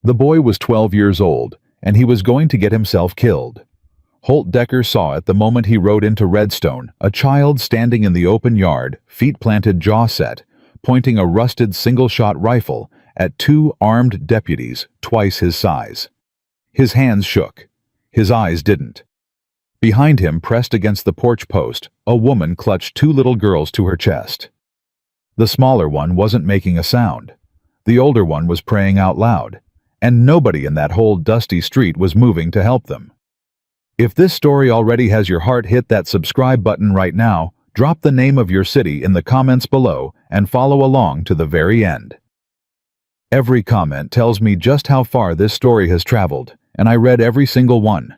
The boy was 12 years old, and he was going to get himself killed. Holt Decker saw it the moment he rode into Redstone, a child standing in the open yard, feet planted, jaw set, pointing a rusted single-shot rifle at two armed deputies twice his size. His hands shook. His eyes didn't. Behind him, pressed against the porch post, a woman clutched two little girls to her chest. The smaller one wasn't making a sound. The older one was praying out loud, and nobody in that whole dusty street was moving to help them. If this story already has your heart, hit that subscribe button right now, drop the name of your city in the comments below, and follow along to the very end. Every comment tells me just how far this story has traveled, and I read every single one.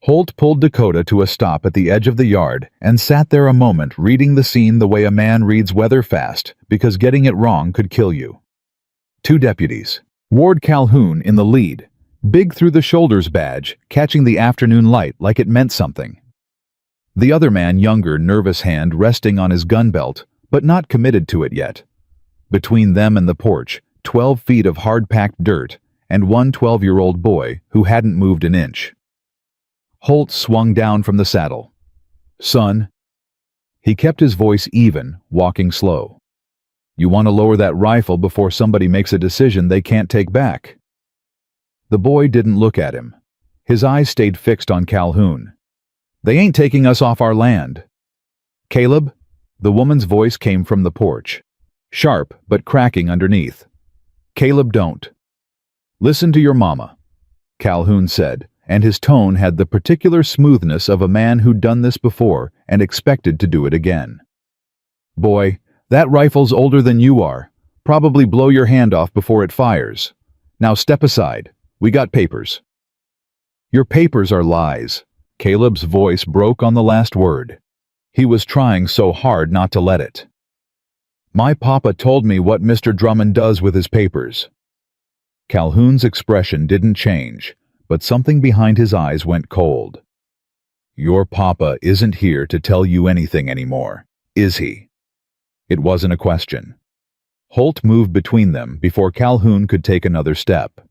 Holt pulled Dakota to a stop at the edge of the yard and sat there a moment reading the scene the way a man reads weather fast, because getting it wrong could kill you. Two deputies. Ward Calhoun in the lead, big through the shoulders badge, catching the afternoon light like it meant something. The other man, younger, nervous hand resting on his gun belt, but not committed to it yet. Between them and the porch, 12 feet of hard-packed dirt, and one 12-year-old boy who hadn't moved an inch. Holt swung down from the saddle. "Son." He kept his voice even, walking slow. "You want to lower that rifle before somebody makes a decision they can't take back." The boy didn't look at him. His eyes stayed fixed on Calhoun. "They ain't taking us off our land." "Caleb?" The woman's voice came from the porch, sharp but cracking underneath. "Caleb, don't." "Listen to your mama," Calhoun said, and his tone had the particular smoothness of a man who'd done this before and expected to do it again. "Boy, that rifle's older than you are. Probably blow your hand off before it fires. Now step aside. We got papers." "Your papers are lies." Caleb's voice broke on the last word. He was trying so hard not to let it. "My papa told me what Mr. Drummond does with his papers." Calhoun's expression didn't change, but something behind his eyes went cold. "Your papa isn't here to tell you anything anymore, is he?" It wasn't a question. Holt moved between them before Calhoun could take another step.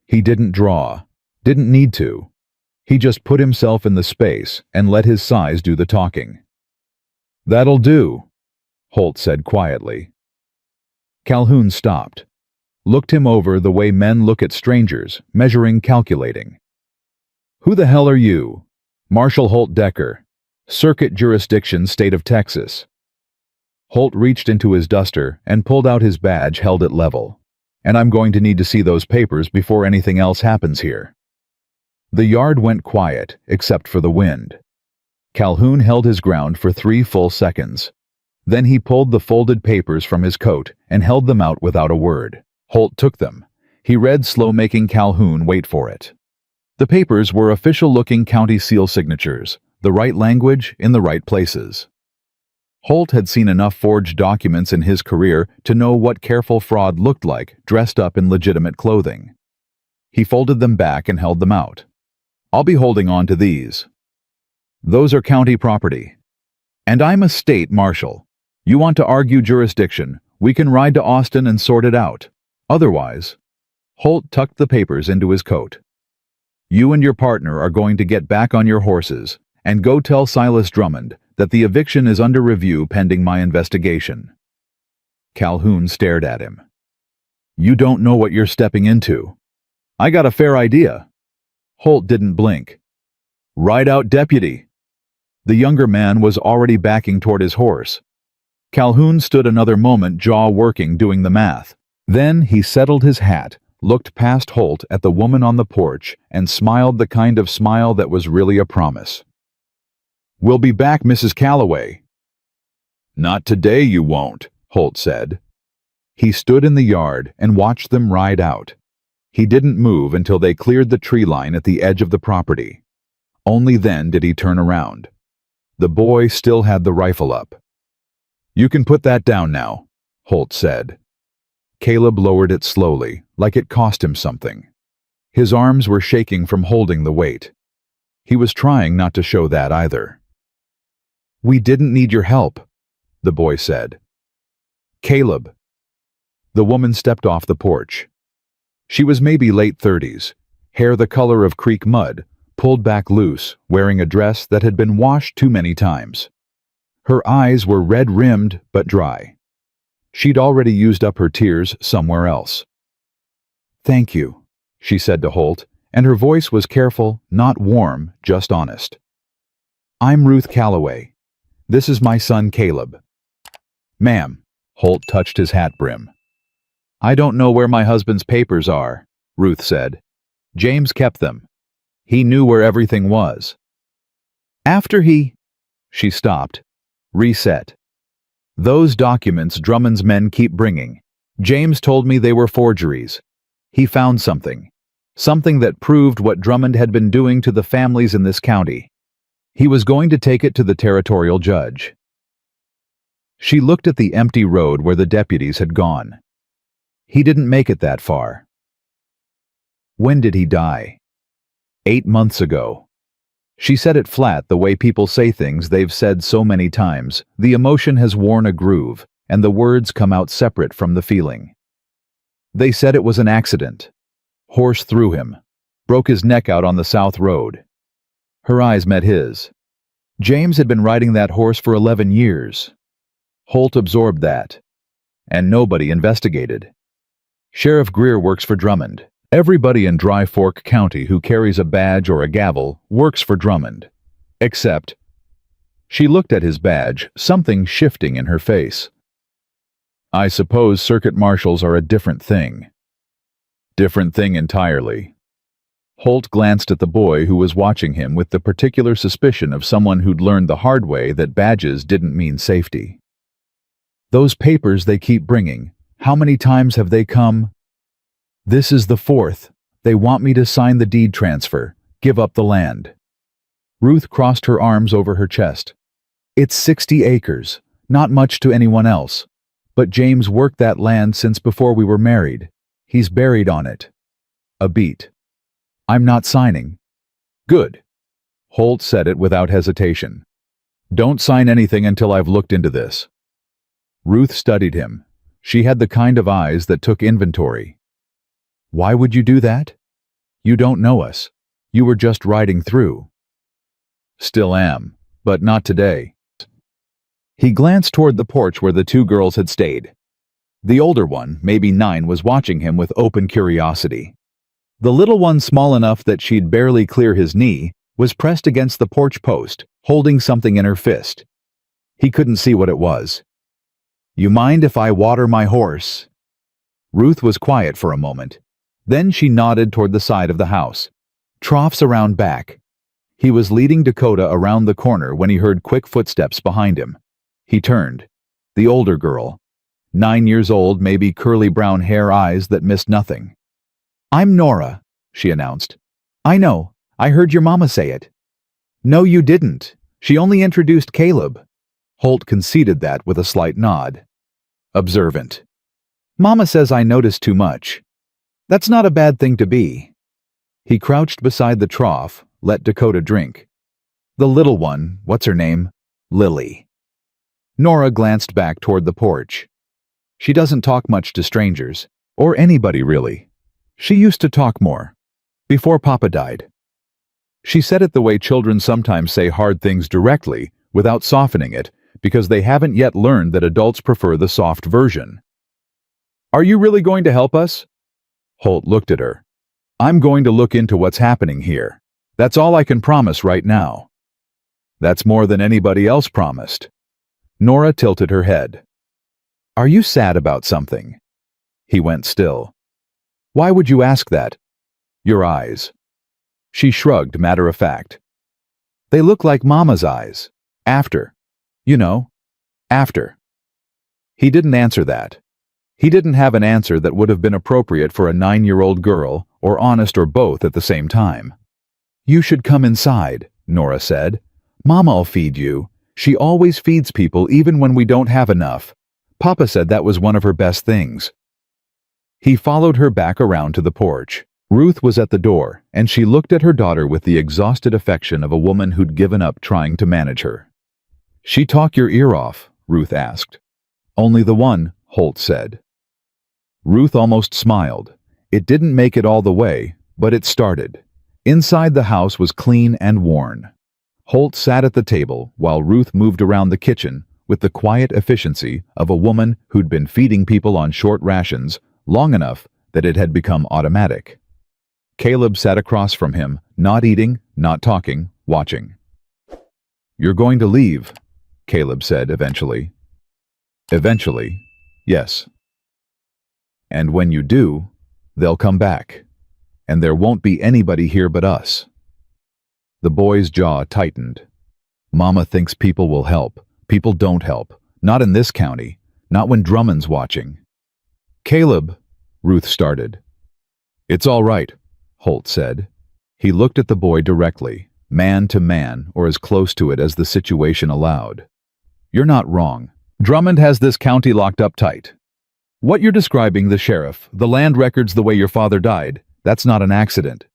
He didn't draw, didn't need to. He just put himself in the space and let his size do the talking. "That'll do," Holt said quietly. Calhoun stopped, looked him over the way men look at strangers, measuring, calculating. "Who the hell are you?" "Marshal Holt Decker, Circuit Jurisdiction, State of Texas." Holt reached into his duster and pulled out his badge, held it level. "And I'm going to need to see those papers before anything else happens here." The yard went quiet, except for the wind. Calhoun held his ground for 3 full seconds. Then he pulled the folded papers from his coat and held them out without a word. Holt took them. He read slow, making Calhoun wait for it. The papers were official-looking county seal signatures, the right language in the right places. Holt had seen enough forged documents in his career to know what careful fraud looked like dressed up in legitimate clothing. He folded them back and held them out. "I'll be holding on to these. Those are county property. And I'm a state marshal. You want to argue jurisdiction, we can ride to Austin and sort it out. Otherwise..." Holt tucked the papers into his coat. "You and your partner are going to get back on your horses and go tell Silas Drummond that the eviction is under review pending my investigation." Calhoun stared at him. "You don't know what you're stepping into." "I got a fair idea." Holt didn't blink. "Ride out, deputy." The younger man was already backing toward his horse. Calhoun stood another moment, jaw working, doing the math. Then he settled his hat, looked past Holt at the woman on the porch, and smiled the kind of smile that was really a promise. "We'll be back, Mrs. Calloway." "Not today, you won't," Holt said. He stood in the yard and watched them ride out. He didn't move until they cleared the tree line at the edge of the property. Only then did he turn around. The boy still had the rifle up. "You can put that down now," Holt said. Caleb lowered it slowly, like it cost him something. His arms were shaking from holding the weight. He was trying not to show that either. "We didn't need your help," the boy said. "Caleb." The woman stepped off the porch. She was maybe late 30s, hair the color of creek mud, pulled back loose, wearing a dress that had been washed too many times. Her eyes were red-rimmed but dry. She'd already used up her tears somewhere else. "Thank you," she said to Holt, and her voice was careful, not warm, just honest. "I'm Ruth Calloway. This is my son Caleb." "Ma'am," Holt touched his hat brim. "I don't know where my husband's papers are," Ruth said. "James kept them. He knew where everything was. After he—" She stopped. Reset. "Those documents Drummond's men keep bringing. James told me they were forgeries. He found something. Something that proved what Drummond had been doing to the families in this county. He was going to take it to the territorial judge." She looked at the empty road where the deputies had gone. He didn't make it that far. "When did he die?" 8 months ago. She said it flat, the way people say things they've said so many times. The emotion has worn a groove, and the words come out separate from the feeling. "They said it was an accident. Horse threw him. Broke his neck out on the South Road." Her eyes met his. James had been riding that horse for 11 years. Holt absorbed that. And nobody investigated. Sheriff Greer works for Drummond. Everybody in Dry Fork County who carries a badge or a gavel works for Drummond. Except... She looked at his badge, something shifting in her face. "I suppose circuit marshals are a different thing." "Different thing entirely." Holt glanced at the boy who was watching him with the particular suspicion of someone who'd learned the hard way that badges didn't mean safety. "Those papers they keep bringing, how many times have they come?" "This is the 4th. They want me to sign the deed transfer, give up the land." Ruth crossed her arms over her chest. "It's 60 acres, not much to anyone else. But James worked that land since before we were married. He's buried on it." A beat. "I'm not signing." "Good." Holt said it without hesitation. "Don't sign anything until I've looked into this." Ruth studied him. She had the kind of eyes that took inventory. "Why would you do that? You don't know us. You were just riding through." "Still am, but not today." He glanced toward the porch where the 2 girls had stayed. The older one, maybe 9, was watching him with open curiosity. The little one, small enough that she'd barely clear his knee, was pressed against the porch post, holding something in her fist. He couldn't see what it was. "You mind if I water my horse?" Ruth was quiet for a moment. Then she nodded toward the side of the house. "Troughs around back." He was leading Dakota around the corner when he heard quick footsteps behind him. He turned. The older girl. 9 years old, maybe curly brown hair, eyes that missed nothing. "I'm Nora," she announced. "I know. I heard your mama say it." "No, you didn't. She only introduced Caleb." Holt conceded that with a slight nod. Observant. "Mama says I noticed too much. That's not a bad thing to be." He crouched beside the trough, let Dakota drink. "The little one, what's her name?" "Lily." Nora glanced back toward the porch. "She doesn't talk much to strangers, or anybody really. She used to talk more. Before Papa died." She said it the way children sometimes say hard things directly, without softening it, because they haven't yet learned that adults prefer the soft version. "Are you really going to help us?" Holt looked at her. "I'm going to look into what's happening here. That's all I can promise right now." "That's more than anybody else promised." Nora tilted her head. "Are you sad about something?" He went still. "Why would you ask that?" "Your eyes." She shrugged, matter of fact. "They look like Mama's eyes. After. You know. After." He didn't answer that. He didn't have an answer that would have been appropriate for a 9-year-old girl, or honest, or both at the same time. "You should come inside," Nora said. "Mama'll feed you. She always feeds people even when we don't have enough. Papa said that was one of her best things." He followed her back around to the porch. Ruth was at the door, and she looked at her daughter with the exhausted affection of a woman who'd given up trying to manage her. "She talk your ear off?" Ruth asked. "Only the one," Holt said. Ruth almost smiled. It didn't make it all the way, but it started. Inside the house was clean and worn. Holt sat at the table while Ruth moved around the kitchen with the quiet efficiency of a woman who'd been feeding people on short rations long enough that it had become automatic. Caleb sat across from him, not eating, not talking, watching. "You're going to leave," Caleb said eventually. "Eventually, yes. And when you do, they'll come back, and there won't be anybody here but us." The boy's jaw tightened. Mama thinks people will help. People don't help. Not in this county. Not when Drummond's watching. "Caleb," Ruth started. "It's all right," Holt said. He looked at the boy directly, man to man, or as close to it as the situation allowed. "You're not wrong. Drummond has this county locked up tight. What you're describing, the sheriff, the land records, the way your father died, that's not an accident.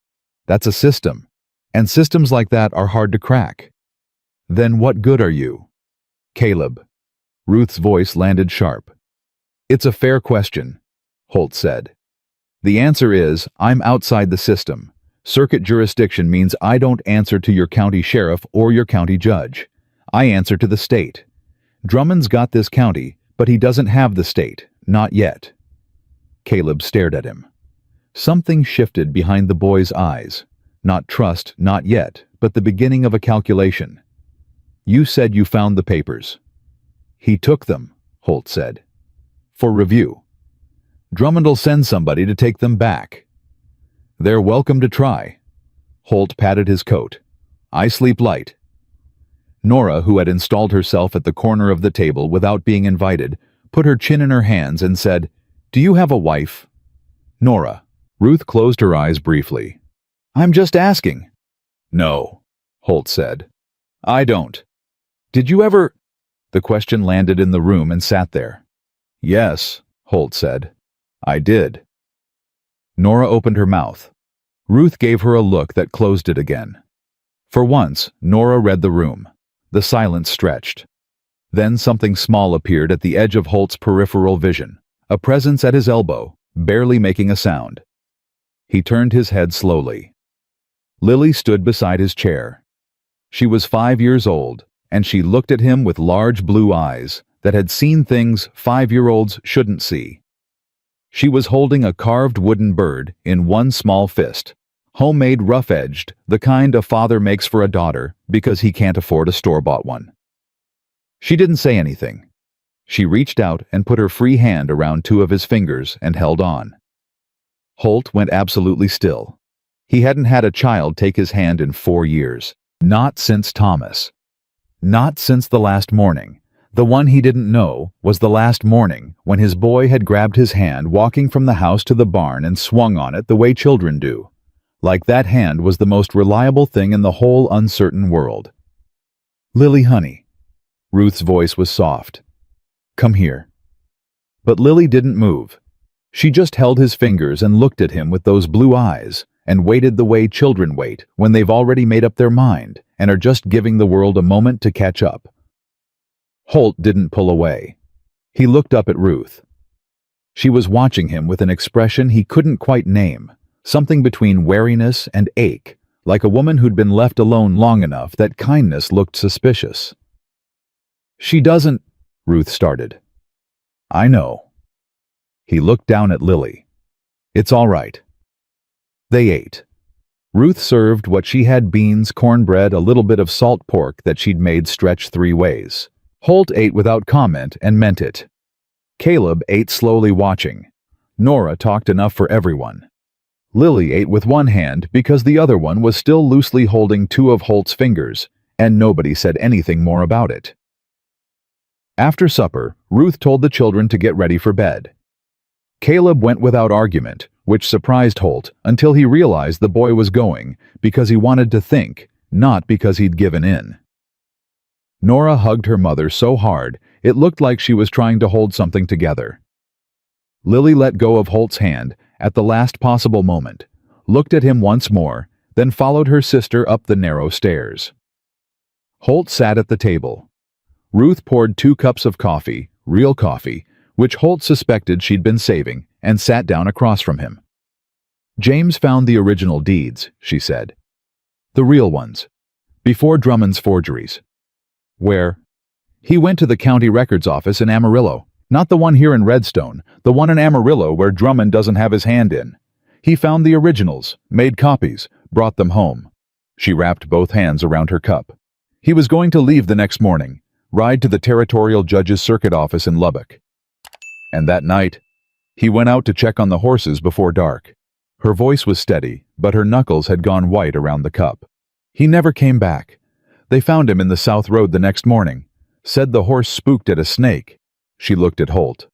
That's a system. And systems like that are hard to crack. Then what good are you?" "Caleb." Ruth's voice landed sharp. "It's a fair question," Holt said. "The answer is, I'm outside the system. Circuit jurisdiction means I don't answer to your county sheriff or your county judge. I answer to the state. Drummond's got this county, but he doesn't have the state. Not yet." Caleb stared at him. Something shifted behind the boy's eyes. Not trust, not yet, but the beginning of a calculation. "You said you found the papers." "He took them," Holt said. "For review. Drummond'll send somebody to take them back." "They're welcome to try." Holt patted his coat. "I sleep light." Nora, who had installed herself at the corner of the table without being invited, put her chin in her hands and said, "Do you have a wife?" "Nora." Ruth closed her eyes briefly. "I'm just asking." "No," Holt said. "I don't." "Did you ever—" The question landed in the room and sat there. "Yes," Holt said. "I did." Nora opened her mouth. Ruth gave her a look that closed it again. For once, Nora read the room. The silence stretched. Then something small appeared at the edge of Holt's peripheral vision, a presence at his elbow, barely making a sound. He turned his head slowly. Lily stood beside his chair. She was 5 years old, and she looked at him with large blue eyes that had seen things 5-year-olds shouldn't see. She was holding a carved wooden bird in one small fist, homemade rough-edged, the kind a father makes for a daughter because he can't afford a store-bought one. She didn't say anything. She reached out and put her free hand around 2 of his fingers and held on. Holt went absolutely still. He hadn't had a child take his hand in 4 years. Not since Thomas. Not since the last morning. The one he didn't know was the last morning when his boy had grabbed his hand walking from the house to the barn and swung on it the way children do. Like that hand was the most reliable thing in the whole uncertain world. "Lily, honey." Ruth's voice was soft. "Come here." But Lily didn't move. She just held his fingers and looked at him with those blue eyes, and waited the way children wait when they've already made up their mind and are just giving the world a moment to catch up. Holt didn't pull away. He looked up at Ruth. She was watching him with an expression he couldn't quite name, something between wariness and ache, like a woman who'd been left alone long enough that kindness looked suspicious. "She doesn't—" Ruth started. "I know." He looked down at Lily. "It's all right." They ate. Ruth served what she had: beans, cornbread, a little bit of salt pork that she'd made stretch 3 ways. Holt ate without comment and meant it. Caleb ate slowly, watching. Nora talked enough for everyone. Lily ate with one hand because the other one was still loosely holding 2 of Holt's fingers, and nobody said anything more about it. After supper, Ruth told the children to get ready for bed. Caleb went without argument, which surprised Holt until he realized the boy was going because he wanted to think, not because he'd given in. Nora hugged her mother so hard it looked like she was trying to hold something together. Lily let go of Holt's hand at the last possible moment, looked at him once more, then followed her sister up the narrow stairs. Holt sat at the table. Ruth poured 2 cups of coffee, real coffee, which Holt suspected she'd been saving, and sat down across from him. James found the original deeds, she said. The real ones. Before Drummond's forgeries. Where? He went to the county records office in Amarillo. Not the one here in Redstone, the one in Amarillo where Drummond doesn't have his hand in. He found the originals, made copies, brought them home. She wrapped both hands around her cup. He was going to leave the next morning, ride to the territorial judge's circuit office in Lubbock. And that night, he went out to check on the horses before dark. Her voice was steady, but her knuckles had gone white around the cup. He never came back. They found him in the South Road the next morning. Said the horse spooked at a snake. She looked at Holt.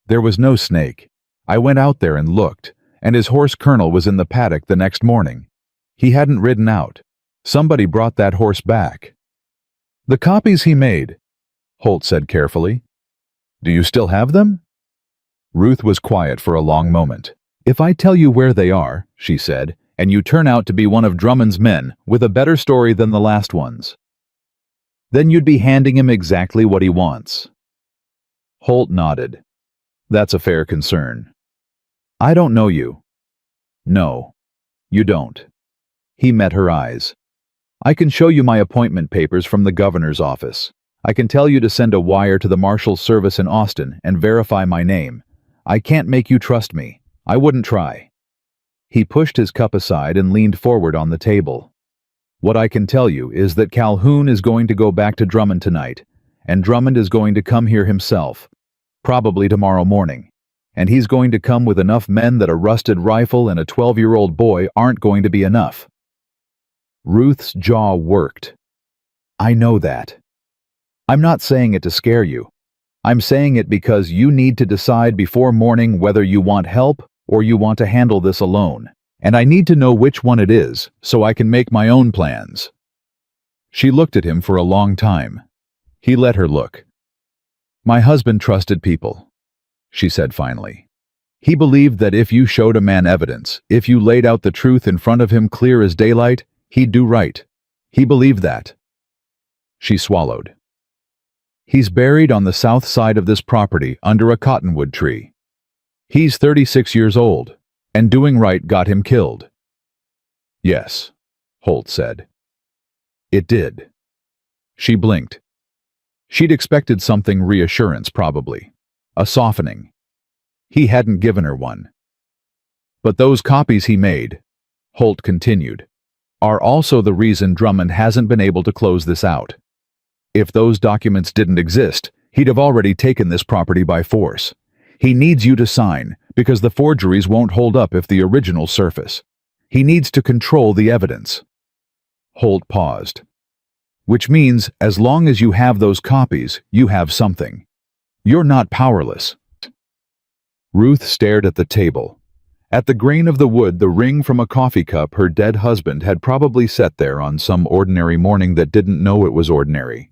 There was no snake. I went out there and looked, and his horse Colonel was in the paddock the next morning. He hadn't ridden out. Somebody brought that horse back. The copies he made, Holt said carefully. Do you still have them? Ruth was quiet for a long moment. If I tell you where they are, she said, and you turn out to be one of Drummond's men with a better story than the last ones, then you'd be handing him exactly what he wants. Holt nodded. That's a fair concern. I don't know you. No, you don't. He met her eyes. I can show you my appointment papers from the governor's office. I can tell you to send a wire to the marshal's service in Austin and verify my name. I can't make you trust me. I wouldn't try. He pushed his cup aside and leaned forward on the table. What I can tell you is that Calhoun is going to go back to Drummond tonight, and Drummond is going to come here himself, probably tomorrow morning, and he's going to come with enough men that a rusted rifle and a 12-year-old boy aren't going to be enough. Ruth's jaw worked. I know that. I'm not saying it to scare you. I'm saying it because you need to decide before morning whether you want help or you want to handle this alone, and I need to know which one it is so I can make my own plans. She looked at him for a long time. He let her look. My husband trusted people, she said finally. He believed that if you showed a man evidence, if you laid out the truth in front of him clear as daylight, he'd do right. He believed that. She swallowed. He's buried on the south side of this property under a cottonwood tree. He's 36 years old, and doing right got him killed. Yes, Holt said. It did. She blinked. She'd expected something reassurance, probably. A softening. He hadn't given her one. But those copies he made, Holt continued, are also the reason Drummond hasn't been able to close this out. If those documents didn't exist, he'd have already taken this property by force. He needs you to sign, because the forgeries won't hold up if the originals surface. He needs to control the evidence. Holt paused. Which means, as long as you have those copies, you have something. You're not powerless. Ruth stared at the table. At the grain of the wood, the ring from a coffee cup her dead husband had probably set there on some ordinary morning that didn't know it was ordinary.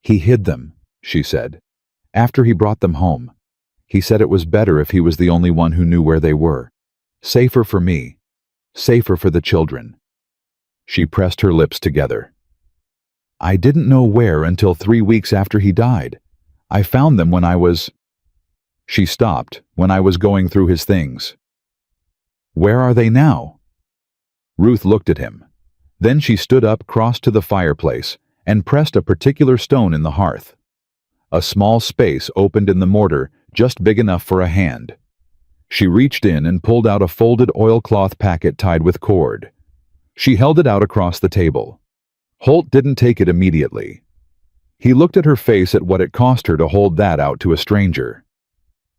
He hid them, she said, after he brought them home. He said it was better if he was the only one who knew where they were. Safer for me. Safer for the children. She pressed her lips together. I didn't know where until 3 weeks after he died. I found them when I was... She stopped, when I was going through his things. Where are they now? Ruth looked at him. Then she stood up, crossed to the fireplace, and pressed a particular stone in the hearth. A small space opened in the mortar, just big enough for a hand. She reached in and pulled out a folded oilcloth packet tied with cord. She held it out across the table. Holt didn't take it immediately. He looked at her face at what it cost her to hold that out to a stranger.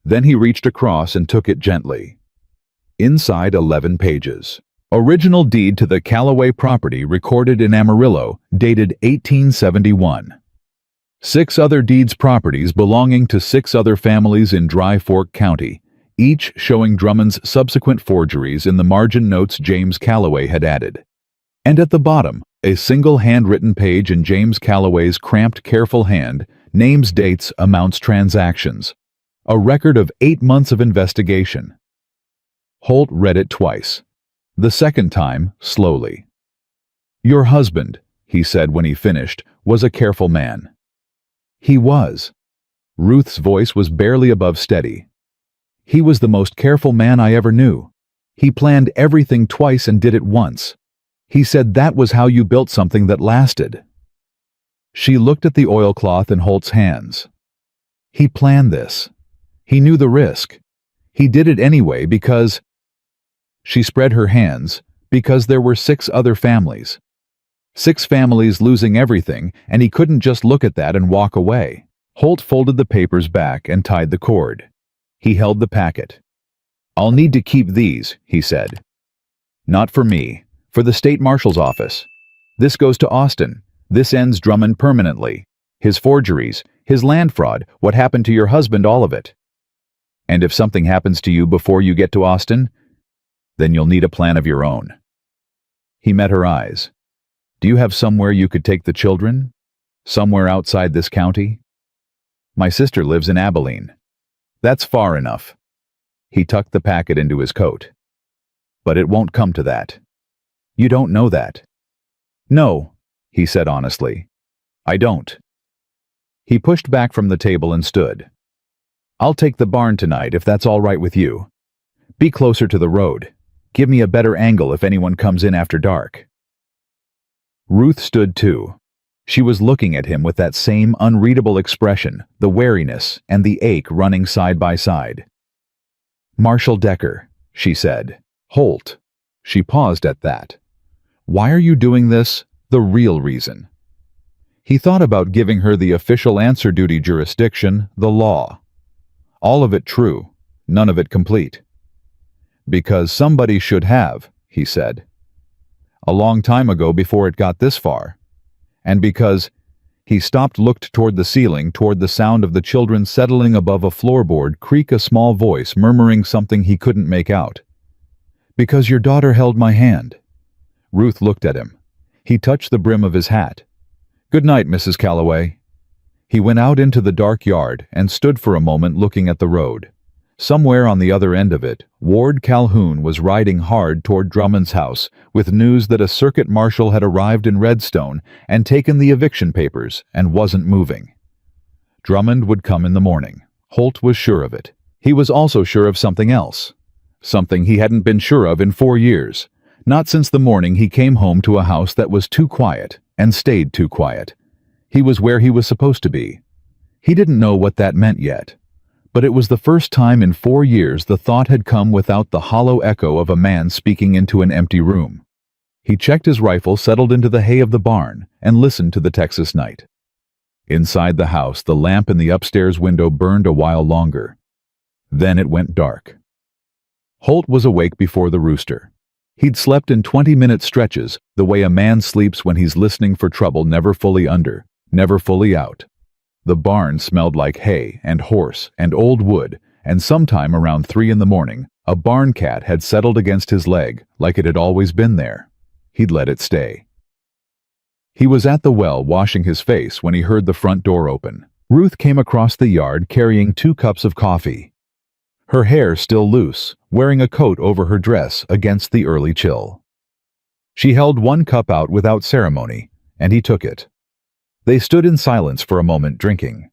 Then he reached across and took it gently. Inside 11 pages. Original deed to the Callaway property recorded in Amarillo, dated 1871. 6 other deeds properties belonging to 6 other families in Dry Fork County, each showing Drummond's subsequent forgeries in the margin notes James Callaway had added. And at the bottom, a single handwritten page in James Callaway's cramped, careful hand, names, dates, amounts, transactions. A record of 8 months of investigation. Holt read it twice. The second time, slowly. Your husband, he said when he finished, was a careful man. He was. Ruth's voice was barely above steady. He was the most careful man I ever knew. He planned everything twice and did it once. He said that was how you built something that lasted. She looked at the oilcloth in Holt's hands. He planned this. He knew the risk. He did it anyway because... She spread her hands, because there were 6 other families. 6 families losing everything, and he couldn't just look at that and walk away. Holt folded the papers back and tied the cord. He held the packet. "I'll need to keep these," he said. "Not for me, for the state marshal's office. This goes to Austin. This ends Drummond permanently. His forgeries, his land fraud, what happened to your husband, all of it. And if something happens to you before you get to Austin, then you'll need a plan of your own." He met her eyes. "Do you have somewhere you could take the children? Somewhere outside this county?" "My sister lives in Abilene." "That's far enough." He tucked the packet into his coat. "But it won't come to that. You don't know that." "No," he said honestly. "I don't." He pushed back from the table and stood. "I'll take the barn tonight if that's all right with you. Be closer to the road. Give me a better angle if anyone comes in after dark." Ruth stood too. She was looking at him with that same unreadable expression, the wariness and the ache running side by side. "Marshal Decker," she said. "Holt." She paused at that. "Why are you doing this? The real reason." He thought about giving her the official answer duty jurisdiction, the law. All of it true, none of it complete. "Because somebody should have," he said. "A long time ago before it got this far. And because..." He stopped, looked toward the ceiling, toward the sound of the children settling above a floorboard creak, a small voice murmuring something he couldn't make out. "Because your daughter held my hand." Ruth looked at him. He touched the brim of his hat. "Good night, Mrs. Calloway." He went out into the dark yard and stood for a moment looking at the road. Somewhere on the other end of it, Ward Calhoun was riding hard toward Drummond's house with news that a circuit marshal had arrived in Redstone and taken the eviction papers and wasn't moving. Drummond would come in the morning. Holt was sure of it. He was also sure of something else. Something he hadn't been sure of in 4 years. Not since the morning he came home to a house that was too quiet and stayed too quiet. He was where he was supposed to be. He didn't know what that meant yet. But it was the first time in 4 years the thought had come without the hollow echo of a man speaking into an empty room. He checked his rifle, settled into the hay of the barn, and listened to the Texas night. Inside the house, the lamp in the upstairs window burned a while longer. Then it went dark. Holt was awake before the rooster. He'd slept in 20-minute stretches, the way a man sleeps when he's listening for trouble, never fully under, never fully out. The barn smelled like hay and horse and old wood, and sometime around 3 in the morning, a barn cat had settled against his leg like it had always been there. He'd let it stay. He was at the well washing his face when he heard the front door open. Ruth came across the yard carrying 2 cups of coffee. Her hair still loose, wearing a coat over her dress against the early chill. She held 1 cup out without ceremony, and he took it. They stood in silence for a moment, drinking.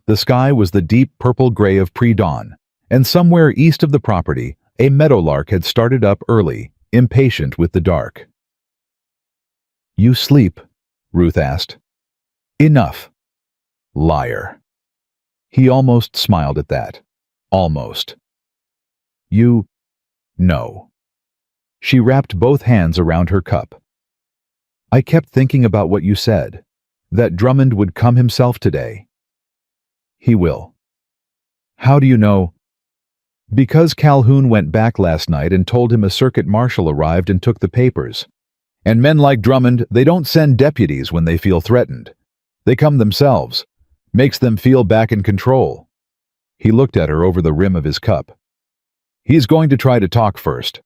The sky was the deep purple gray of pre-dawn, and somewhere east of the property, a meadowlark had started up early, impatient with the dark. "You sleep?" Ruth asked. "Enough." Liar. He almost smiled at that. Almost. "You..." "No." She wrapped both hands around her cup. "I kept thinking about what you said. That Drummond would come himself today." "He will." "How do you know?" "Because Calhoun went back last night and told him a circuit marshal arrived and took the papers. And men like Drummond, they don't send deputies when they feel threatened. They come themselves. Makes them feel back in control." He looked at her over the rim of his cup. "He's going to try to talk first.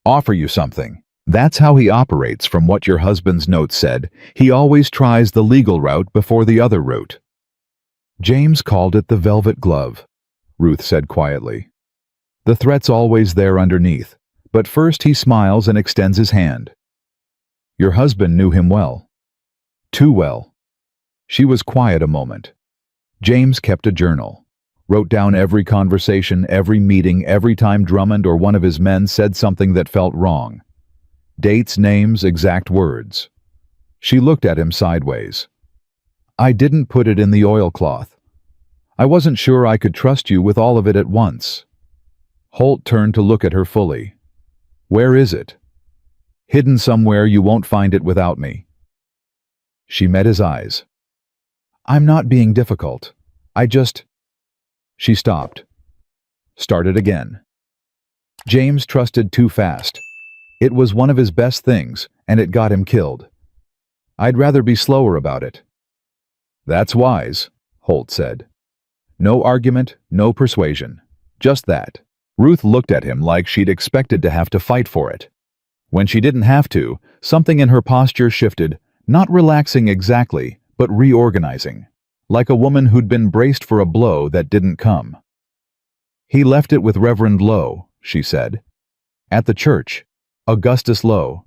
Offer you something. That's how he operates, from what your husband's note said. He always tries the legal route before the other route." "James called it the velvet glove," Ruth said quietly. "The threat's always there underneath, but first he smiles and extends his hand. Your husband knew him well. Too well." She was quiet a moment. "James kept a journal." wrote down every conversation, every meeting, every time Drummond or one of his men said something that felt wrong. Dates, names, exact words. She looked at him sideways. I didn't put it in the oilcloth. I wasn't sure I could trust you with all of it at once. Holt turned to look at her fully. Where is it? Hidden somewhere you won't find it without me. She met his eyes. I'm not being difficult. She stopped. Started again. James trusted too fast. It was one of his best things, and it got him killed. I'd rather be slower about it. That's wise, Holt said. No argument, no persuasion. Just that. Ruth looked at him like she'd expected to have to fight for it. When she didn't have to, something in her posture shifted, not relaxing exactly, but reorganizing, like a woman who'd been braced for a blow that didn't come. He left it with Reverend Lowe, she said. At the church. Augustus Lowe.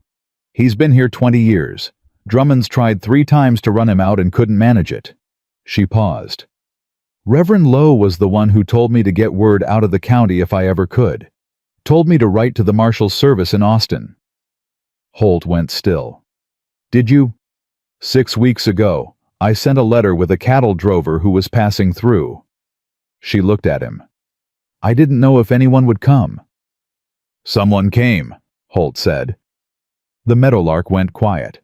He's been here 20 years. Drummond's tried 3 times to run him out and couldn't manage it. She paused. Reverend Lowe was the one who told me to get word out of the county if I ever could. Told me to write to the Marshal's service in Austin. Holt went still. Did you? 6 weeks ago, I sent a letter with a cattle drover who was passing through. She looked at him. I didn't know if anyone would come. Someone came, Holt said. The meadowlark went quiet.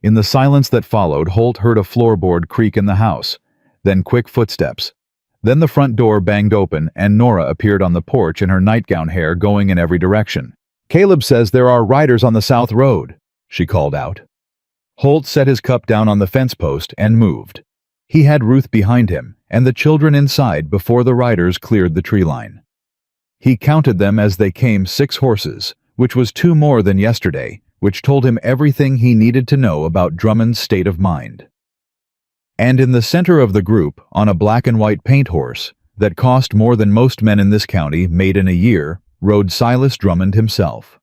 In the silence that followed, Holt heard a floorboard creak in the house, then quick footsteps. Then the front door banged open and Nora appeared on the porch in her nightgown, hair going in every direction. Caleb says there are riders on the south road, she called out. Holt set his cup down on the fence post and moved. He had Ruth behind him and the children inside before the riders cleared the tree line. He counted them as they came, 6 horses, which was 2 more than yesterday, which told him everything he needed to know about Drummond's state of mind. And in the center of the group, on a black and white paint horse that cost more than most men in this county made in a year, rode Silas Drummond himself.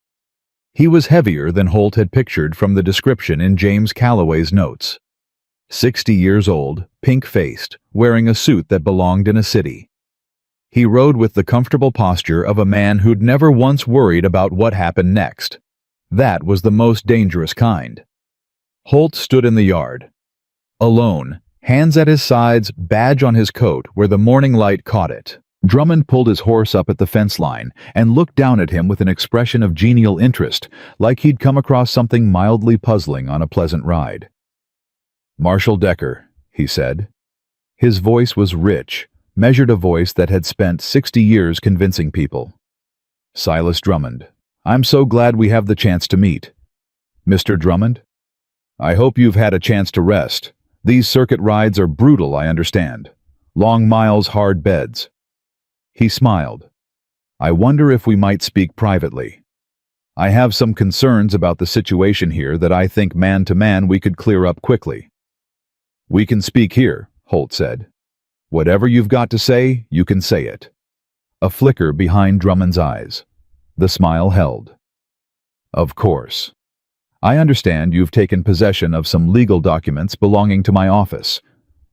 He was heavier than Holt had pictured from the description in James Calloway's notes. 60 years old, pink-faced, wearing a suit that belonged in a city. He rode with the comfortable posture of a man who'd never once worried about what happened next. That was the most dangerous kind. Holt stood in the yard. Alone, hands at his sides, badge on his coat where the morning light caught it. Drummond pulled his horse up at the fence line and looked down at him with an expression of genial interest, like he'd come across something mildly puzzling on a pleasant ride. Marshal Decker, he said. His voice was rich, measured, a voice that had spent 60 years convincing people. Silas Drummond, I'm so glad we have the chance to meet. Mr. Drummond? I hope you've had a chance to rest. These circuit rides are brutal, I understand. Long miles, hard beds. He smiled. I wonder if we might speak privately. I have some concerns about the situation here that I think man to man we could clear up quickly. We can speak here, Holt said. Whatever you've got to say, you can say it. A flicker behind Drummond's eyes. The smile held. Of course. I understand you've taken possession of some legal documents belonging to my office.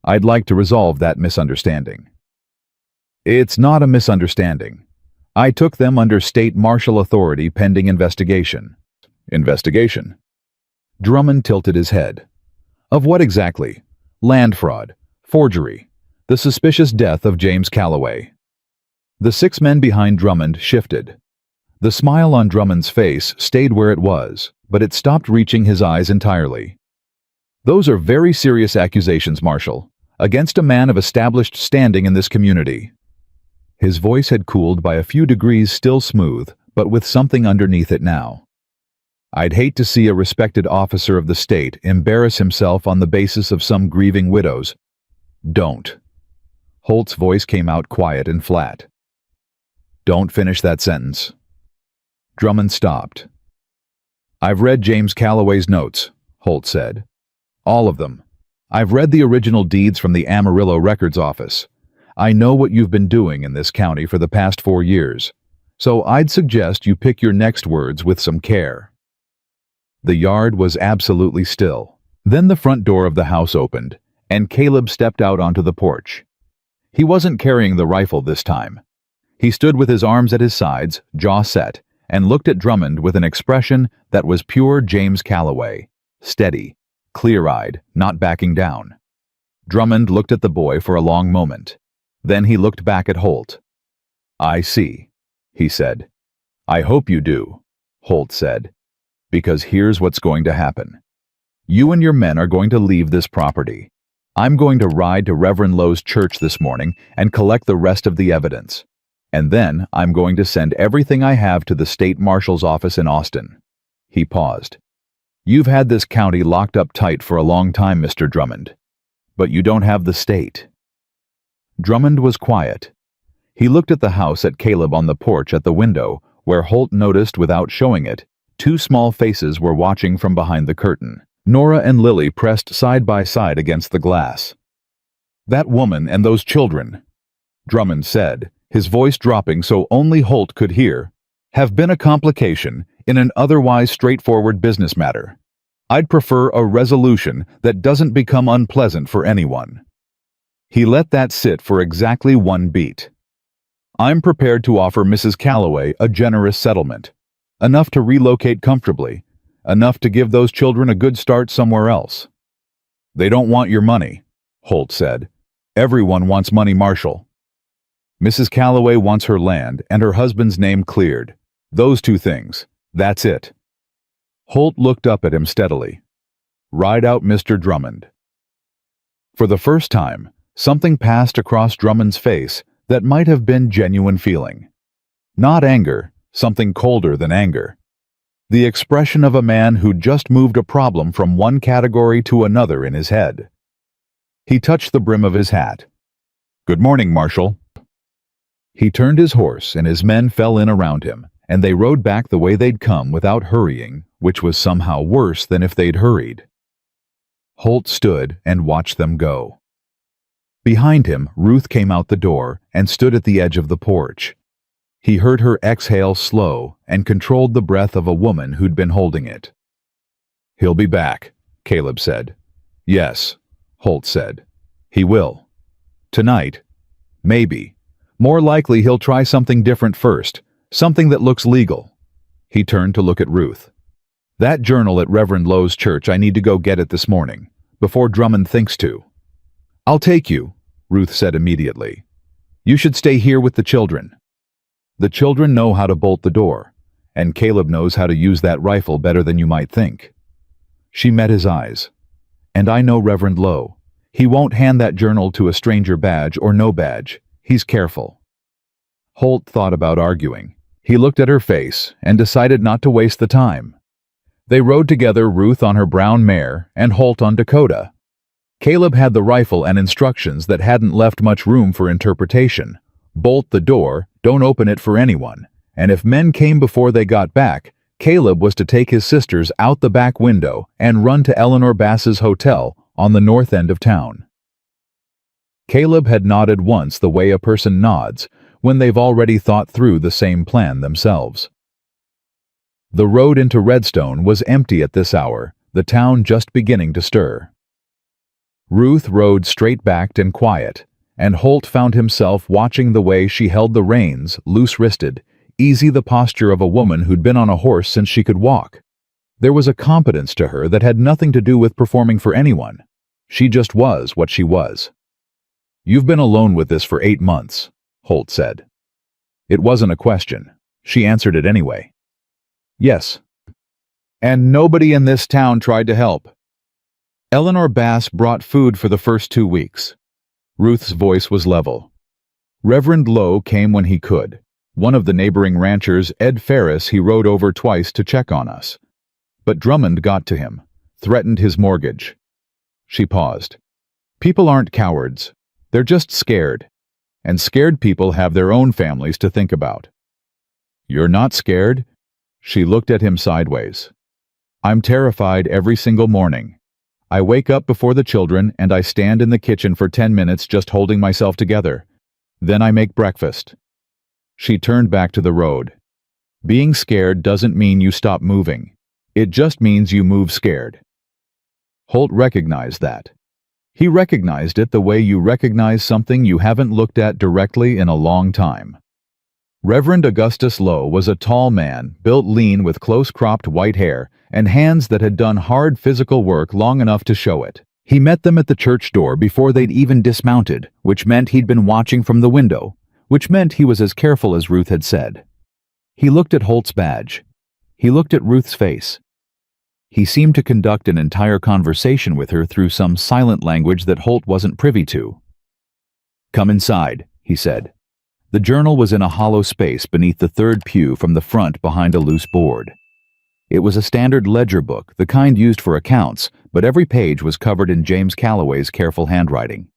I'd like to resolve that misunderstanding. It's not a misunderstanding. I took them under state martial authority pending investigation. Investigation? Drummond tilted his head. Of what exactly? Land fraud, forgery, the suspicious death of James Calloway. The 6 men behind Drummond shifted. The smile on Drummond's face stayed where it was, but it stopped reaching his eyes entirely. Those are very serious accusations, Marshal, against a man of established standing in this community. His voice had cooled by a few degrees, still smooth, but with something underneath it now. I'd hate to see a respected officer of the state embarrass himself on the basis of some grieving widows. Don't. Holt's voice came out quiet and flat. Don't finish that sentence. Drummond stopped. I've read James Calloway's notes, Holt said. All of them. I've read the original deeds from the Amarillo Records Office. I know what you've been doing in this county for the past 4 years, so I'd suggest you pick your next words with some care. The yard was absolutely still. Then the front door of the house opened, and Caleb stepped out onto the porch. He wasn't carrying the rifle this time. He stood with his arms at his sides, jaw set, and looked at Drummond with an expression that was pure James Calloway, steady, clear-eyed, not backing down. Drummond looked at the boy for a long moment. Then he looked back at Holt. "I see," he said. "I hope you do," Holt said, "because here's what's going to happen. You and your men are going to leave this property. I'm going to ride to Reverend Lowe's church this morning and collect the rest of the evidence. And then I'm going to send everything I have to the state marshal's office in Austin." He paused. "You've had this county locked up tight for a long time, Mr. Drummond. But you don't have the state." Drummond was quiet. He looked at the house at Caleb on the porch at the window, where Holt noticed without showing it, two small faces were watching from behind the curtain. Nora and Lily pressed side by side against the glass. "That woman and those children," Drummond said, his voice dropping so only Holt could hear, "have been a complication in an otherwise straightforward business matter. I'd prefer a resolution that doesn't become unpleasant for anyone." He let that sit for exactly one beat. "I'm prepared to offer Mrs. Calloway a generous settlement, enough to relocate comfortably, enough to give those children a good start somewhere else." "They don't want your money," Holt said. "Everyone wants money, Marshal." "Mrs. Calloway wants her land and her husband's name cleared. Those two things. That's it." Holt looked up at him steadily. "Ride out Mr. Drummond." For the first time, something passed across Drummond's face that might have been genuine feeling. Not anger, something colder than anger. The expression of a man who'd just moved a problem from one category to another in his head. He touched the brim of his hat. "Good morning, Marshal." He turned his horse and his men fell in around him, and they rode back the way they'd come without hurrying, which was somehow worse than if they'd hurried. Holt stood and watched them go. Behind him, Ruth came out the door and stood at the edge of the porch. He heard her exhale slow and controlled the breath of a woman who'd been holding it. "He'll be back," Caleb said. "Yes," Holt said. "He will. Tonight. Maybe. More likely he'll try something different first, something that looks legal." He turned to look at Ruth. "That journal at Reverend Lowe's church, I need to go get it this morning, before Drummond thinks to." "I'll take you," Ruth said immediately. "You should stay here with the children. The children know how to bolt the door, and Caleb knows how to use that rifle better than you might think." She met his eyes. "And I know Reverend Lowe. He won't hand that journal to a stranger, badge or no badge. He's careful." Holt thought about arguing. He looked at her face and decided not to waste the time. They rode together, Ruth on her brown mare and Holt on Dakota. Caleb had the rifle and instructions that hadn't left much room for interpretation. Bolt the door, don't open it for anyone, and if men came before they got back, Caleb was to take his sisters out the back window and run to Eleanor Bass's hotel on the north end of town. Caleb had nodded once the way a person nods when they've already thought through the same plan themselves. The road into Redstone was empty at this hour, the town just beginning to stir. Ruth rode straight-backed and quiet, and Holt found himself watching the way she held the reins, loose-wristed, easy, the posture of a woman who'd been on a horse since she could walk. There was a competence to her that had nothing to do with performing for anyone. She just was what she was. "You've been alone with this for 8 months, Holt said. It wasn't a question. She answered it anyway. "Yes." "And nobody in this town tried to help?" "Eleanor Bass brought food for the first 2 weeks. Ruth's voice was level. "Reverend Lowe came when he could. One of the neighboring ranchers, Ed Ferris, he rode over twice to check on us. But Drummond got to him, threatened his mortgage." She paused. "People aren't cowards. They're just scared. And scared people have their own families to think about." "You're not scared?" She looked at him sideways. "I'm terrified every single morning. I wake up before the children and I stand in the kitchen for 10 minutes just holding myself together. Then I make breakfast." She turned back to the road. "Being scared doesn't mean you stop moving. It just means you move scared." Holt recognized that. He recognized it the way you recognize something you haven't looked at directly in a long time. Reverend Augustus Lowe was a tall man, built lean with close-cropped white hair and hands that had done hard physical work long enough to show it. He met them at the church door before they'd even dismounted, which meant he'd been watching from the window, which meant he was as careful as Ruth had said. He looked at Holt's badge. He looked at Ruth's face. He seemed to conduct an entire conversation with her through some silent language that Holt wasn't privy to. "Come inside," he said. The journal was in a hollow space beneath the third pew from the front behind a loose board. It was a standard ledger book, the kind used for accounts, but every page was covered in James Calloway's careful handwriting.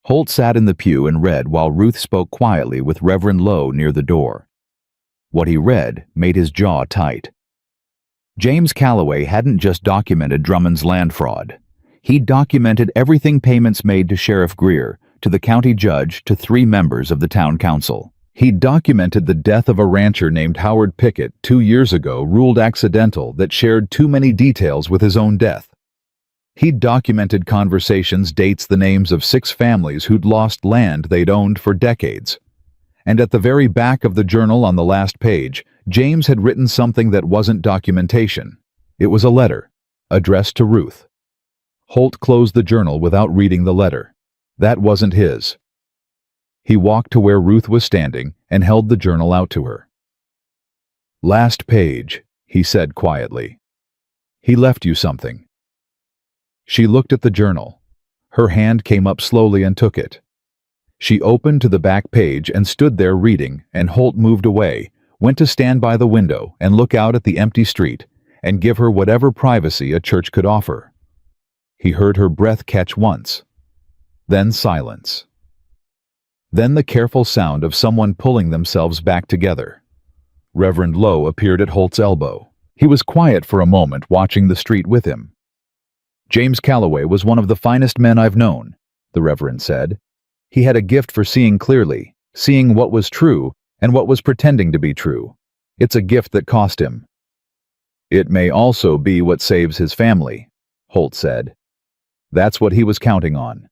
Holt sat in the pew and read while Ruth spoke quietly with Reverend Lowe near the door. What he read made his jaw tight. James Calloway hadn't just documented Drummond's land fraud. He'd documented everything payments made to Sheriff Greer, to the county judge, to 3 members of the town council. He'd documented the death of a rancher named Howard Pickett 2 years ago, ruled accidental, that shared too many details with his own death. He'd documented conversations, dates, the names of 6 families who'd lost land they'd owned for decades. And at the very back of the journal on the last page, James had written something that wasn't documentation. It was a letter, addressed to Ruth. Holt closed the journal without reading the letter. That wasn't his. He walked to where Ruth was standing and held the journal out to her. "Last page," he said quietly. "He left you something." She looked at the journal. Her hand came up slowly and took it. She opened to the back page and stood there reading, and Holt moved away, went to stand by the window and look out at the empty street and give her whatever privacy a church could offer. He heard her breath catch once, then silence. Then the careful sound of someone pulling themselves back together. Reverend Lowe appeared at Holt's elbow. He was quiet for a moment, watching the street with him. "James Calloway was one of the finest men I've known," the Reverend said. "He had a gift for seeing clearly, seeing what was true and what was pretending to be true. It's a gift that cost him." "It may also be what saves his family," Holt said. "That's what he was counting on."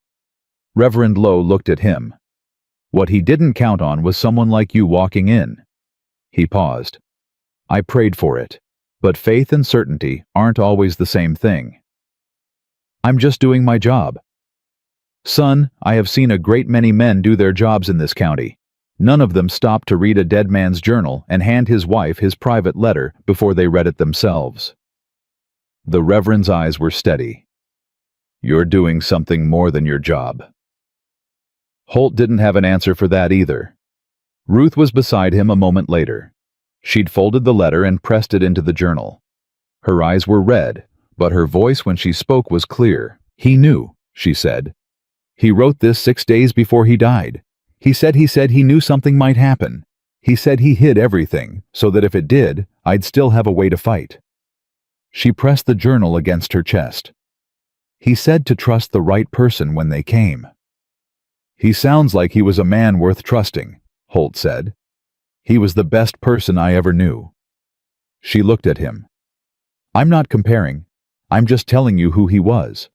Reverend Lowe looked at him. "What he didn't count on was someone like you walking in." He paused. "I prayed for it, but faith and certainty aren't always the same thing. I'm just doing my job. Son, I have seen a great many men do their jobs in this county. None of them stopped to read a dead man's journal and hand his wife his private letter before they read it themselves." The Reverend's eyes were steady. "You're doing something more than your job." Holt didn't have an answer for that either. Ruth was beside him a moment later. She'd folded the letter and pressed it into the journal. Her eyes were red, but her voice when she spoke was clear. "He knew," she said. "He wrote this 6 days before he died. He said he knew something might happen. He said he hid everything, so that if it did, I'd still have a way to fight." She pressed the journal against her chest. "He said to trust the right person when they came." "He sounds like he was a man worth trusting," Holt said. "He was the best person I ever knew." She looked at him. "I'm not comparing. I'm just telling you who he was,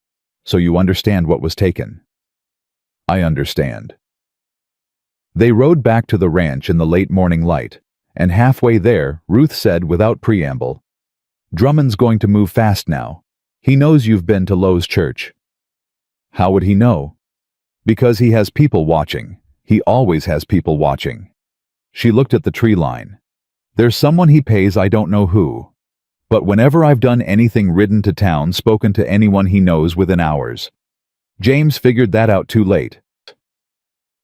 so you understand what was taken." "I understand." They rode back to the ranch in the late morning light, and halfway there, Ruth said without preamble, "Drummond's going to move fast now. He knows you've been to Lowe's church." "How would he know?" "Because he has people watching. He always has people watching." She looked at the tree line. "There's someone he pays, I don't know who. But whenever I've done anything, ridden to town, spoken to anyone he knows within hours. James figured that out too late."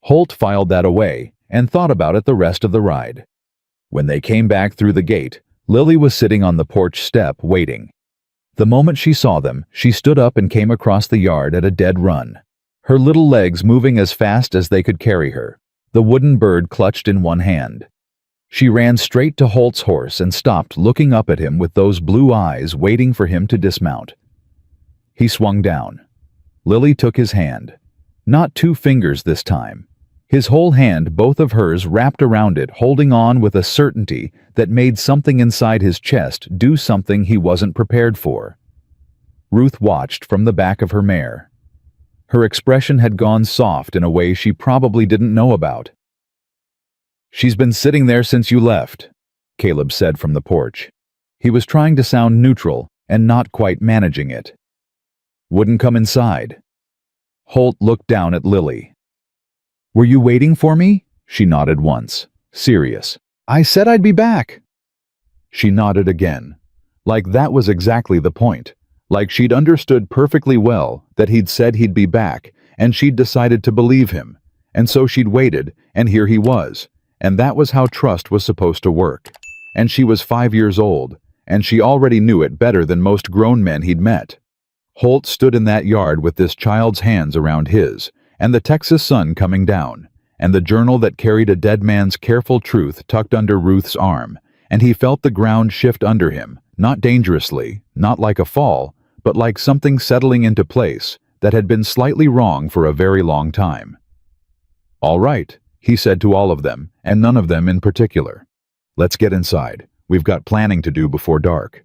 Holt filed that away and thought about it the rest of the ride. When they came back through the gate, Lily was sitting on the porch step waiting. The moment she saw them, she stood up and came across the yard at a dead run, her little legs moving as fast as they could carry her, the wooden bird clutched in one hand. She ran straight to Holt's horse and stopped, looking up at him with those blue eyes, waiting for him to dismount. He swung down. Lily took his hand. Not 2 fingers this time. His whole hand, both of hers wrapped around it, holding on with a certainty that made something inside his chest do something he wasn't prepared for. Ruth watched from the back of her mare. Her expression had gone soft in a way she probably didn't know about. "She's been sitting there since you left," Caleb said from the porch. He was trying to sound neutral and not quite managing it. "Wouldn't come inside." Holt looked down at Lily. "Were you waiting for me?" She nodded once, serious. "I said I'd be back." She nodded again, like that was exactly the point, like she'd understood perfectly well that he'd said he'd be back, and she'd decided to believe him, and so she'd waited, and here he was, and that was how trust was supposed to work. And she was 5 years old, and she already knew it better than most grown men he'd met. Holt stood in that yard with this child's hands around his, and the Texas sun coming down, and the journal that carried a dead man's careful truth tucked under Ruth's arm, and he felt the ground shift under him, not dangerously, not like a fall, but like something settling into place that had been slightly wrong for a very long time. "All right," he said to all of them, and none of them in particular. "Let's get inside. We've got planning to do before dark."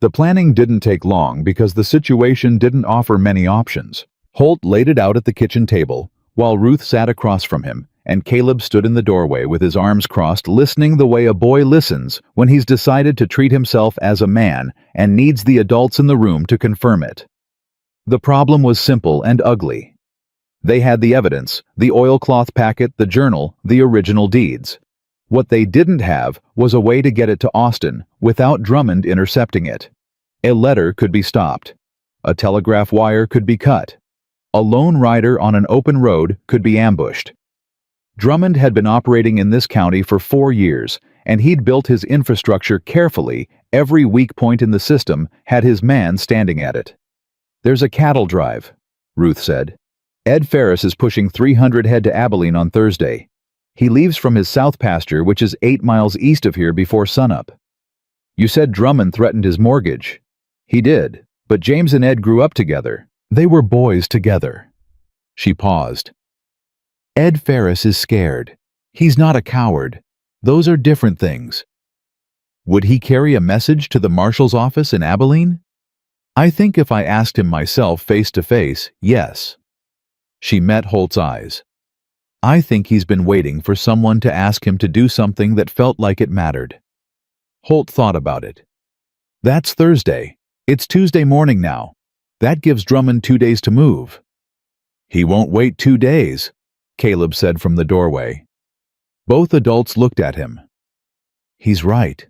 The planning didn't take long because the situation didn't offer many options. Holt laid it out at the kitchen table, while Ruth sat across from him, and Caleb stood in the doorway with his arms crossed, listening the way a boy listens when he's decided to treat himself as a man and needs the adults in the room to confirm it. The problem was simple and ugly. They had the evidence, the oilcloth packet, the journal, the original deeds. What they didn't have was a way to get it to Austin without Drummond intercepting it. A letter could be stopped. A telegraph wire could be cut. A lone rider on an open road could be ambushed. Drummond had been operating in this county for 4 years, and he'd built his infrastructure carefully. Every weak point in the system had his man standing at it. "There's a cattle drive," Ruth said. "Ed Ferris is pushing 300 head to Abilene on Thursday. He leaves from his south pasture, which is 8 miles east of here, before sunup. You said Drummond threatened his mortgage." "He did, but James and Ed grew up together. They were boys together." She paused. "Ed Ferris is scared. He's not a coward. Those are different things." "Would he carry a message to the marshal's office in Abilene?" "I think if I asked him myself face to face, yes." She met Holt's eyes. "I think he's been waiting for someone to ask him to do something that felt like it mattered." Holt thought about it. "That's Thursday. It's Tuesday morning now. That gives Drummond 2 days to move." "He won't wait 2 days," Caleb said from the doorway. Both adults looked at him. "He's right,"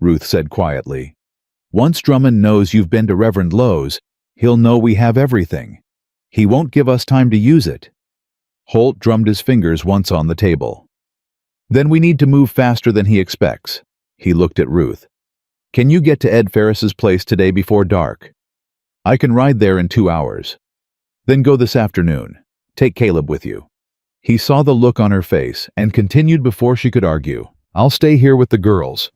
Ruth said quietly. "Once Drummond knows you've been to Reverend Lowe's, he'll know we have everything. He won't give us time to use it." Holt drummed his fingers once on the table. "Then we need to move faster than he expects." He looked at Ruth. "Can you get to Ed Ferris's place today before dark?" "I can ride there in 2 hours." "Then go this afternoon. Take Caleb with you." He saw the look on her face and continued before she could argue. "I'll stay here with the girls.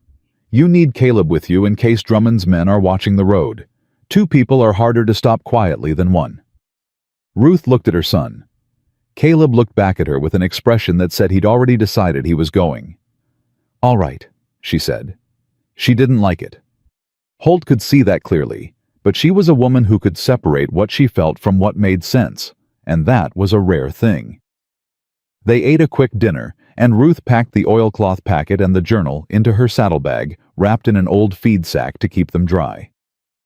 You need Caleb with you in case Drummond's men are watching the road. 2 people are harder to stop quietly than 1. Ruth looked at her son. Caleb looked back at her with an expression that said he'd already decided he was going. "All right," she said. She didn't like it. Holt could see that clearly, but she was a woman who could separate what she felt from what made sense, and that was a rare thing. They ate a quick dinner, and Ruth packed the oilcloth packet and the journal into her saddlebag, wrapped in an old feed sack to keep them dry.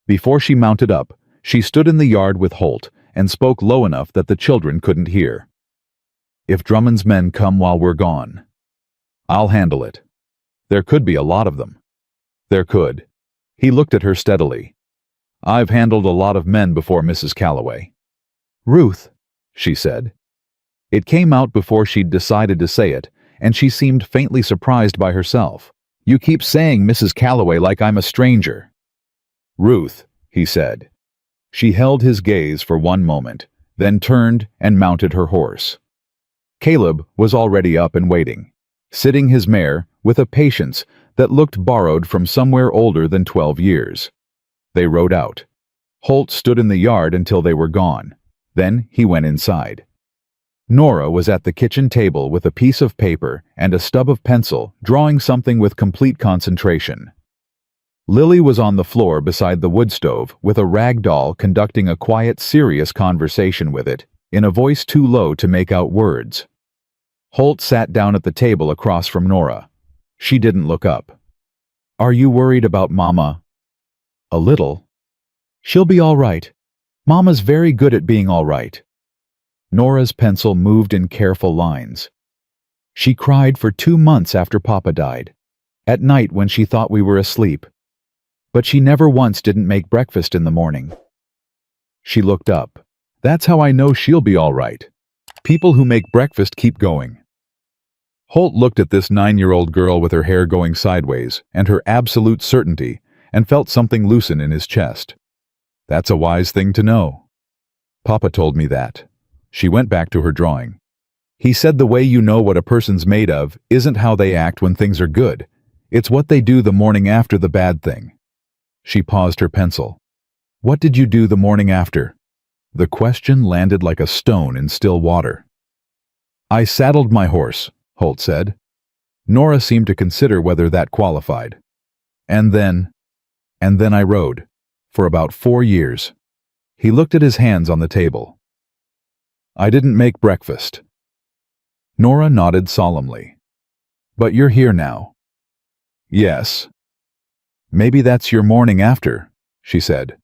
Before she mounted up, she stood in the yard with Holt and spoke low enough that the children couldn't hear. "If Drummond's men come while we're gone, I'll handle it. There could be a lot of them." "There could." He looked at her steadily. "I've handled a lot of men before, Mrs. Calloway." "Ruth," she said. It came out before she'd decided to say it, and she seemed faintly surprised by herself. "You keep saying Mrs. Calloway like I'm a stranger." "Ruth," he said. She held his gaze for one moment, then turned and mounted her horse. Caleb was already up and waiting, sitting his mare with a patience that looked borrowed from somewhere older than 12 years. They rode out. Holt stood in the yard until they were gone. Then he went inside. Nora was at the kitchen table with a piece of paper and a stub of pencil, drawing something with complete concentration. Lily was on the floor beside the wood stove with a rag doll conducting a quiet, serious conversation with it, in a voice too low to make out words. Holt sat down at the table across from Nora. She didn't look up. "Are you worried about Mama?" "A little." "She'll be all right. Mama's very good at being all right." Nora's pencil moved in careful lines. "She cried for 2 months after Papa died, at night when she thought we were asleep. But she never once didn't make breakfast in the morning." She looked up. "That's how I know she'll be all right. People who make breakfast keep going." Holt looked at this 9-year-old girl with her hair going sideways and her absolute certainty and felt something loosen in his chest. That's a wise thing to know. "Papa told me that." She went back to her drawing. "He said the way you know what a person's made of isn't how they act when things are good. It's what they do the morning after the bad thing." She paused her pencil. "What did you do the morning after?" The question landed like a stone in still water. "I saddled my horse," Holt said. Nora seemed to consider whether that qualified. And then I rode. For about 4 years." He looked at his hands on the table. "I didn't make breakfast." Nora nodded solemnly. "But you're here now." "Yes." "Maybe that's your morning after," she said.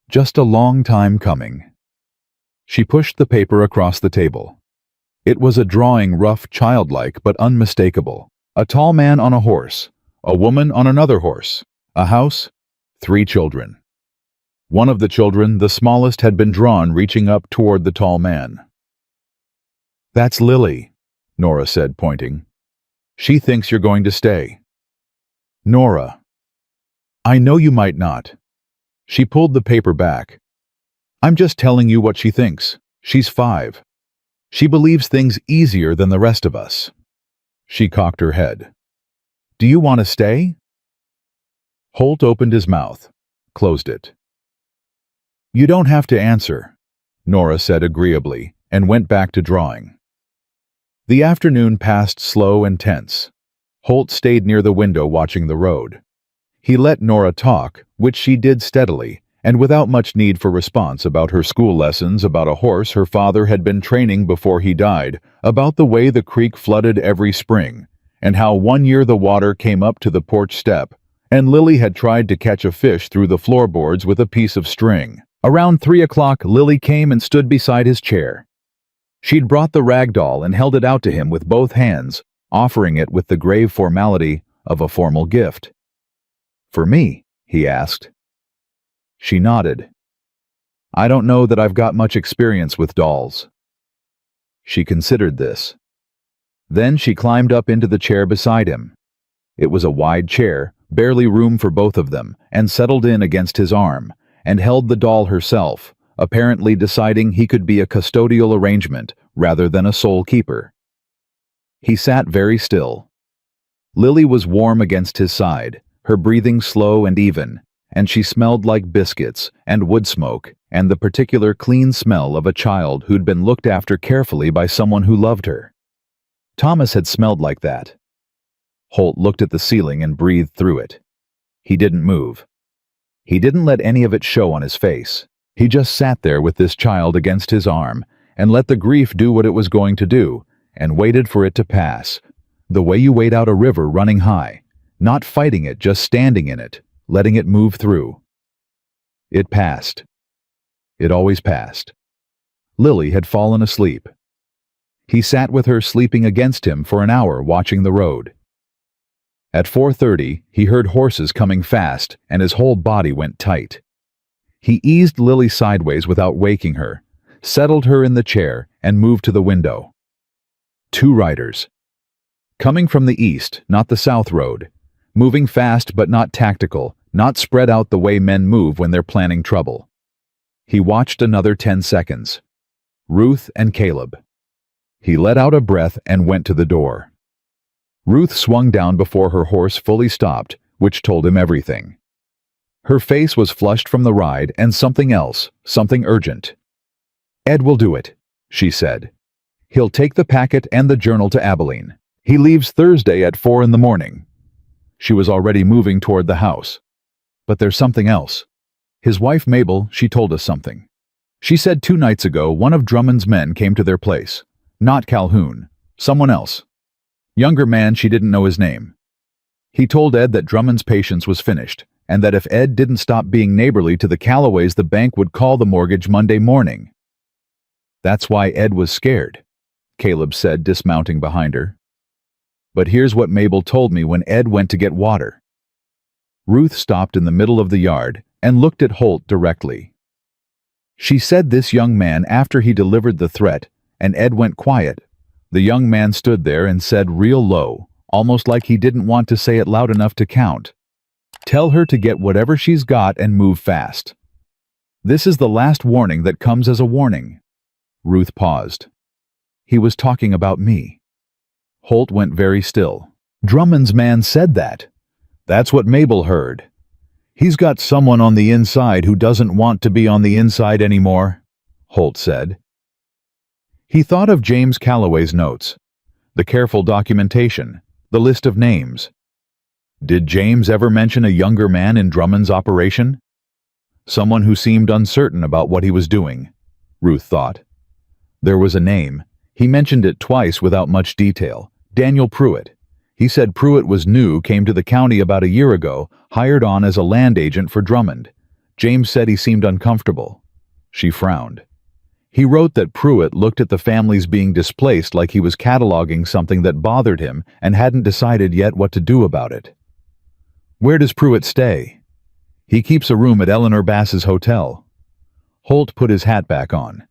"Just a long time coming." She pushed the paper across the table. It was a drawing, rough, childlike, but unmistakable. A tall man on a horse, a woman on another horse, a house, 3 children. One of the children, the smallest, had been drawn reaching up toward the tall man. "That's Lily," Nora said, pointing. "She thinks you're going to stay." "Nora." "I know you might not." She pulled the paper back. "I'm just telling you what she thinks. She's 5. She believes things easier than the rest of us." She cocked her head. "Do you want to stay?" Holt opened his mouth, closed it. "You don't have to answer," Nora said agreeably, and went back to drawing. The afternoon passed slow and tense. Holt stayed near the window watching the road. He let Nora talk, which she did steadily, and without much need for response, about her school lessons, about a horse her father had been training before he died, about the way the creek flooded every spring, and how one year the water came up to the porch step, and Lily had tried to catch a fish through the floorboards with a piece of string. Around 3 o'clock, Lily came and stood beside his chair. She'd brought the rag doll and held it out to him with both hands, offering it with the grave formality of a formal gift. "For me?" he asked. She nodded. "I don't know that I've got much experience with dolls." She considered this. Then she climbed up into the chair beside him. It was a wide chair, barely room for both of them, and settled in against his arm, and held the doll herself, apparently deciding he could be a custodial arrangement rather than a sole keeper. He sat very still. Lily was warm against his side, her breathing slow and even, and she smelled like biscuits and wood smoke and the particular clean smell of a child who'd been looked after carefully by someone who loved her. Thomas had smelled like that. Holt looked at the ceiling and breathed through it. He didn't move. He didn't let any of it show on his face. He just sat there with this child against his arm and let the grief do what it was going to do and waited for it to pass, the way you wait out a river running high, not fighting it, just standing in it, letting it move through. It passed. It always passed. Lily had fallen asleep. He sat with her sleeping against him for an hour watching the road. At 4:30, he heard horses coming fast and his whole body went tight. He eased Lily sideways without waking her, settled her in the chair, and moved to the window. 2 riders. Coming from the east, not the south road. Moving fast but not tactical, not spread out the way men move when they're planning trouble. He watched another 10 seconds. Ruth and Caleb. He let out a breath and went to the door. Ruth swung down before her horse fully stopped, which told him everything. Her face was flushed from the ride and something else, something urgent. "Ed will do it," she said. "He'll take the packet and the journal to Abilene. He leaves Thursday at 4 in the morning." She was already moving toward the house. But there's something else. His wife Mabel, she told us something. She said 2 nights ago one of Drummond's men came to their place. Not Calhoun. Someone else. Younger man, she didn't know his name. He told Ed that Drummond's patience was finished, and that if Ed didn't stop being neighborly to the Callaways, the bank would call the mortgage Monday morning. That's why Ed was scared, Caleb said, dismounting behind her. But here's what Mabel told me when Ed went to get water. Ruth stopped in the middle of the yard and looked at Holt directly. She said this young man, after he delivered the threat, and Ed went quiet, the young man stood there and said real low, almost like he didn't want to say it loud enough to count. Tell her to get whatever she's got and move fast. This is the last warning that comes as a warning. Ruth paused. He was talking about me. Holt went very still. Drummond's man said that. That's what Mabel heard. He's got someone on the inside who doesn't want to be on the inside anymore, Holt said. He thought of James Calloway's notes, the careful documentation, the list of names. Did James ever mention a younger man in Drummond's operation? Someone who seemed uncertain about what he was doing, Ruth thought. There was a name. He mentioned it twice without much detail. Daniel Pruitt. He said Pruitt was new, came to the county about a year ago, hired on as a land agent for Drummond. James said he seemed uncomfortable. She frowned. He wrote that Pruitt looked at the families being displaced like he was cataloging something that bothered him and hadn't decided yet what to do about it. Where does Pruitt stay? He keeps a room at Eleanor Bass's hotel. Holt put his hat back on.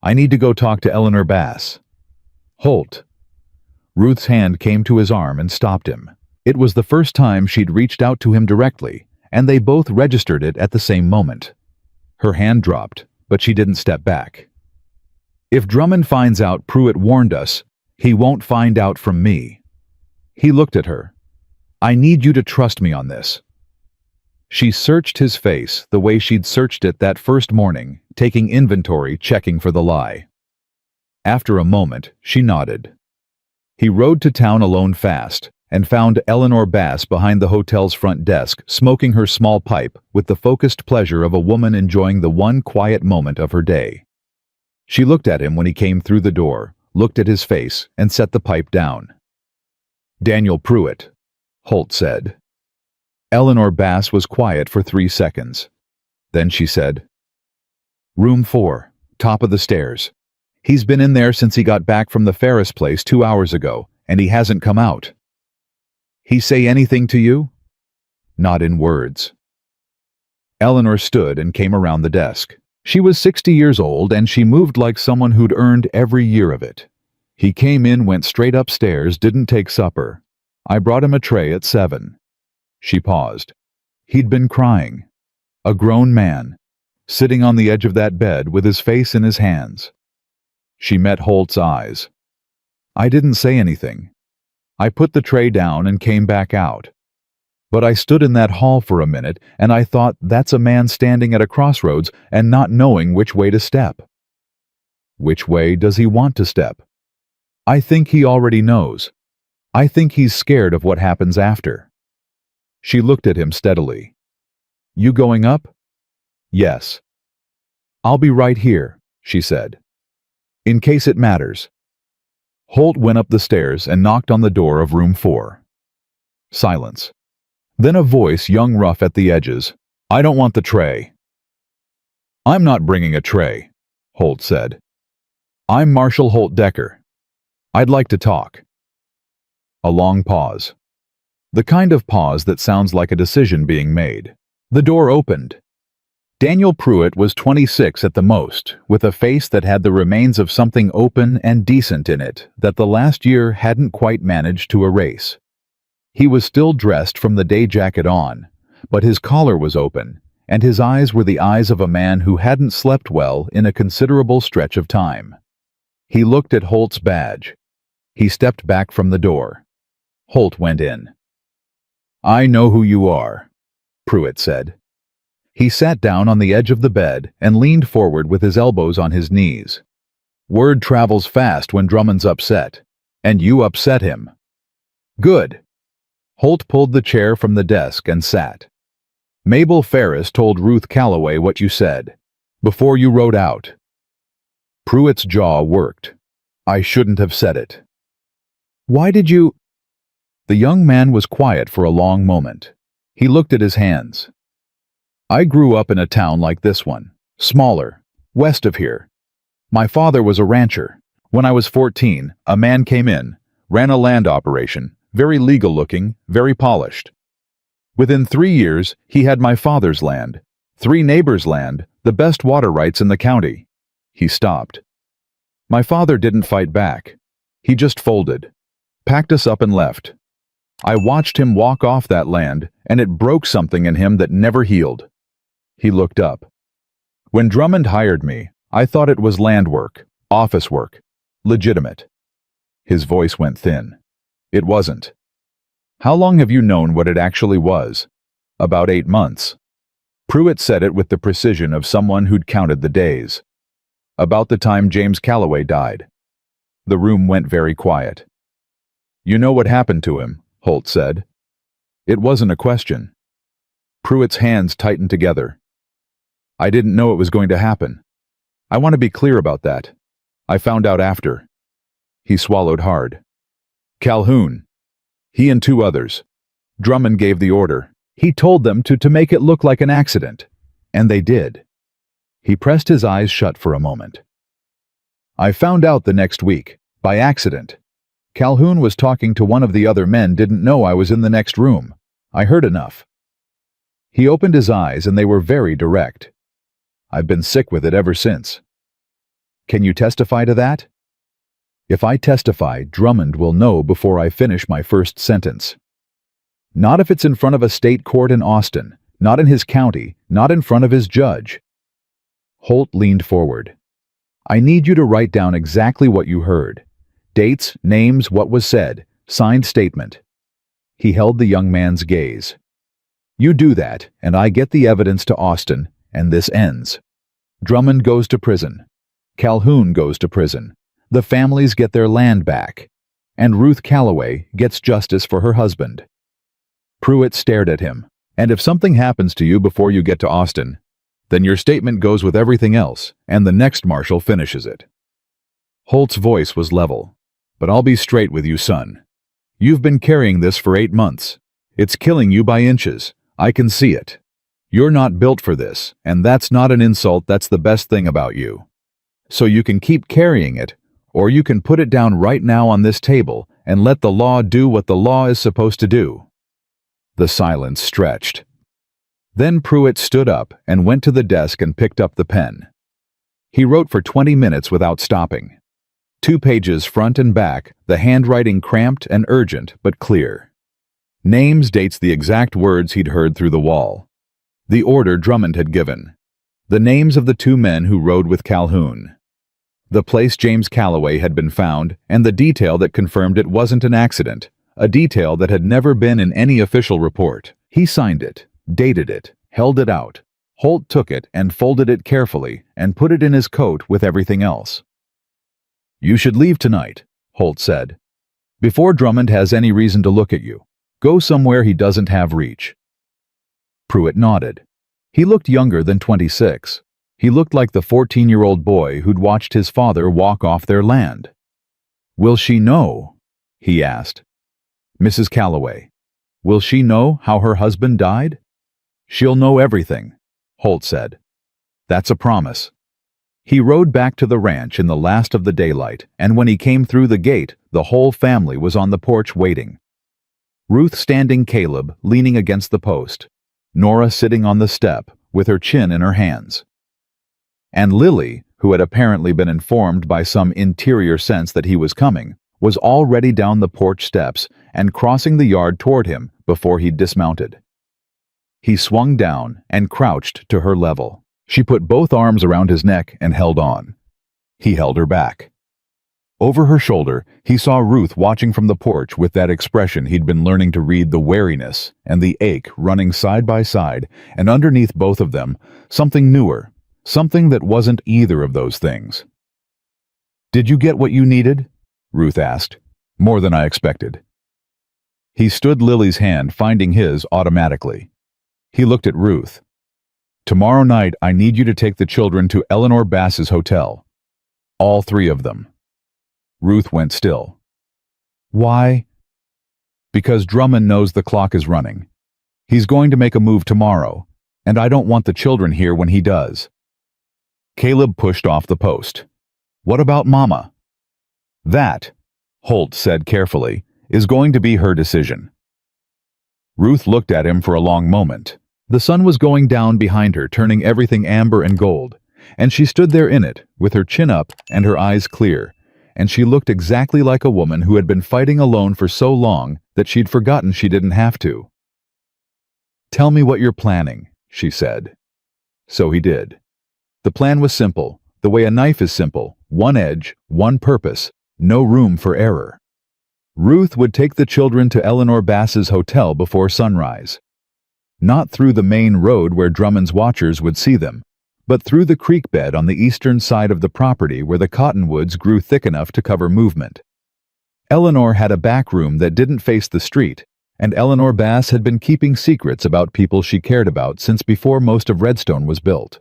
I need to go talk to Eleanor Bass. Holt. Ruth's hand came to his arm and stopped him. It was the first time she'd reached out to him directly, and they both registered it at the same moment. Her hand dropped, but she didn't step back. If Drummond finds out Pruitt warned us, he won't find out from me. He looked at her. I need you to trust me on this. She searched his face the way she'd searched it that first morning, taking inventory, checking for the lie. After a moment, she nodded. He rode to town alone fast and found Eleanor Bass behind the hotel's front desk, smoking her small pipe with the focused pleasure of a woman enjoying the one quiet moment of her day. She looked at him when he came through the door, looked at his face, and set the pipe down. Daniel Pruitt, Holt said. Eleanor Bass was quiet for 3 seconds. Then she said, Room 4, top of the stairs. He's been in there since he got back from the Ferris place 2 hours ago, and he hasn't come out. He say anything to you? Not in words. Eleanor stood and came around the desk. She was 60 years old, and she moved like someone who'd earned every year of it. He came in, went straight upstairs, didn't take supper. I brought him a tray at 7. She paused. He'd been crying. A grown man, sitting on the edge of that bed with his face in his hands. She met Holt's eyes. I didn't say anything. I put the tray down and came back out. But I stood in that hall for a minute, and I thought, that's a man standing at a crossroads and not knowing which way to step. Which way does he want to step? I think he already knows. I think he's scared of what happens after. She looked at him steadily. You going up? Yes. I'll be right here, she said. In case it matters. Holt went up the stairs and knocked on the door of room 4. Silence. Then a voice, young, rough at the edges. I don't want the tray. I'm not bringing a tray, Holt said. I'm Marshal Holt Decker. I'd like to talk. A long pause. The kind of pause that sounds like a decision being made. The door opened. Daniel Pruitt was 26 at the most, with a face that had the remains of something open and decent in it that the last year hadn't quite managed to erase. He was still dressed from the day jacket on, but his collar was open, and his eyes were the eyes of a man who hadn't slept well in a considerable stretch of time. He looked at Holt's badge. He stepped back from the door. Holt went in. I know who you are, Pruitt said. He sat down on the edge of the bed and leaned forward with his elbows on his knees. Word travels fast when Drummond's upset, and you upset him. Good. Holt pulled the chair from the desk and sat. Mabel Ferris told Ruth Calloway what you said, before you rode out. Pruitt's jaw worked. I shouldn't have said it. Why did you? The young man was quiet for a long moment. He looked at his hands. I grew up in a town like this one, smaller, west of here. My father was a rancher. When I was 14, a man came in, ran a land operation, very legal looking, very polished. Within 3 years, he had my father's land, 3 neighbors' land, the best water rights in the county. He stopped. My father didn't fight back. He just folded, packed us up and left. I watched him walk off that land, and it broke something in him that never healed. He looked up. When Drummond hired me, I thought it was land work, office work, legitimate. His voice went thin. It wasn't. How long have you known what it actually was? About 8 months. Pruitt said it with the precision of someone who'd counted the days. About the time James Calloway died. The room went very quiet. You know what happened to him, Holt said. It wasn't a question. Pruitt's hands tightened together. I didn't know it was going to happen. I want to be clear about that. I found out after. He swallowed hard. Calhoun. He and 2 others. Drummond gave the order. He told them to make it look like an accident. And they did. He pressed his eyes shut for a moment. I found out the next week, by accident. Calhoun was talking to one of the other men, didn't know I was in the next room. I heard enough. He opened his eyes and they were very direct. I've been sick with it ever since. Can you testify to that? If I testify, Drummond will know before I finish my first sentence. Not if it's in front of a state court in Austin, not in his county, not in front of his judge. Holt leaned forward. I need you to write down exactly what you heard. Dates, names, what was said, signed statement. He held the young man's gaze. You do that, and I get the evidence to Austin, and this ends. Drummond goes to prison. Calhoun goes to prison. The families get their land back. And Ruth Calloway gets justice for her husband. Pruitt stared at him. And if something happens to you before you get to Austin, then your statement goes with everything else, and the next marshal finishes it. Holt's voice was level. But I'll be straight with you, son. You've been carrying this for 8 months. It's killing you by inches. I can see it. You're not built for this, and that's not an insult, that's the best thing about you. So you can keep carrying it, or you can put it down right now on this table and let the law do what the law is supposed to do. The silence stretched. Then Pruitt stood up and went to the desk and picked up the pen. He wrote for 20 minutes without stopping. 2 pages front and back, the handwriting cramped and urgent but clear. Names, dates, the exact words he'd heard through the wall. The order Drummond had given. The names of the 2 men who rode with Calhoun. The place James Calloway had been found, and the detail that confirmed it wasn't an accident, a detail that had never been in any official report. He signed it, dated it, held it out. Holt took it and folded it carefully and put it in his coat with everything else. You should leave tonight, Holt said. Before Drummond has any reason to look at you. Go somewhere he doesn't have reach. Pruitt nodded. He looked younger than 26. He looked like the 14-year-old boy who'd watched his father walk off their land. Will she know? He asked. Mrs. Calloway. Will she know how her husband died? She'll know everything, Holt said. That's a promise. He rode back to the ranch in the last of the daylight, and when he came through the gate, the whole family was on the porch waiting. Ruth standing, Caleb leaning against the post, Nora sitting on the step with her chin in her hands. And Lily, who had apparently been informed by some interior sense that he was coming, was already down the porch steps and crossing the yard toward him before he'd dismounted. He swung down and crouched to her level. She put both arms around his neck and held on. He held her back. Over her shoulder, he saw Ruth watching from the porch with that expression he'd been learning to read, the wariness and the ache running side by side, and underneath both of them, something newer, something that wasn't either of those things. Did you get what you needed? Ruth asked. More than I expected. He stood Lily's hand, finding his automatically. He looked at Ruth. "Tomorrow night I need you to take the children to Eleanor Bass's hotel. All three of them." Ruth went still. "Why?" "Because Drummond knows the clock is running. He's going to make a move tomorrow, and I don't want the children here when he does." Caleb pushed off the post. "What about Mama?" "That," Holt said carefully, "is going to be her decision." Ruth looked at him for a long moment. The sun was going down behind her, turning everything amber and gold, and she stood there in it, with her chin up and her eyes clear, and she looked exactly like a woman who had been fighting alone for so long that she'd forgotten she didn't have to. "Tell me what you're planning," she said. So he did. The plan was simple, the way a knife is simple: one edge, one purpose, no room for error. Ruth would take the children to Eleanor Bass's hotel before sunrise. Not through the main road where Drummond's watchers would see them, but through the creek bed on the eastern side of the property where the cottonwoods grew thick enough to cover movement. Eleanor had a back room that didn't face the street, and Eleanor Bass had been keeping secrets about people she cared about since before most of Redstone was built.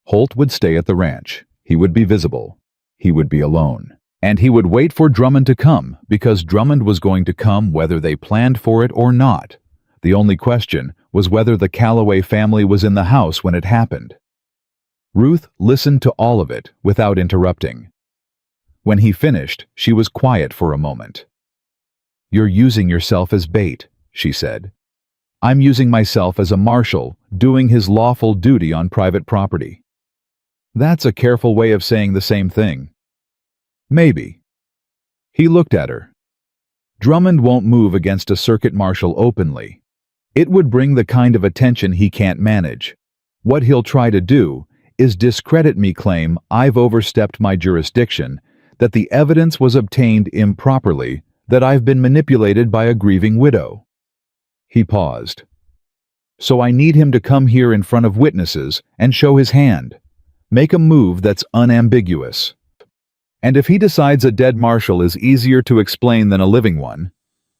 Holt would stay at the ranch. He would be visible. He would be alone. And he would wait for Drummond to come, because Drummond was going to come whether they planned for it or not. The only question was whether the Calloway family was in the house when it happened. Ruth listened to all of it without interrupting. When he finished, she was quiet for a moment. "You're using yourself as bait," she said. "I'm using myself as a marshal, doing his lawful duty on private property." That's a careful way of saying the same thing. Maybe. He looked at her. Drummond won't move against a circuit marshal openly. It would bring the kind of attention he can't manage. What he'll try to do is discredit me, claim I've overstepped my jurisdiction, that the evidence was obtained improperly, that I've been manipulated by a grieving widow. He paused. "So I need him to come here in front of witnesses and show his hand. Make a move that's unambiguous. And if he decides a dead marshal is easier to explain than a living one,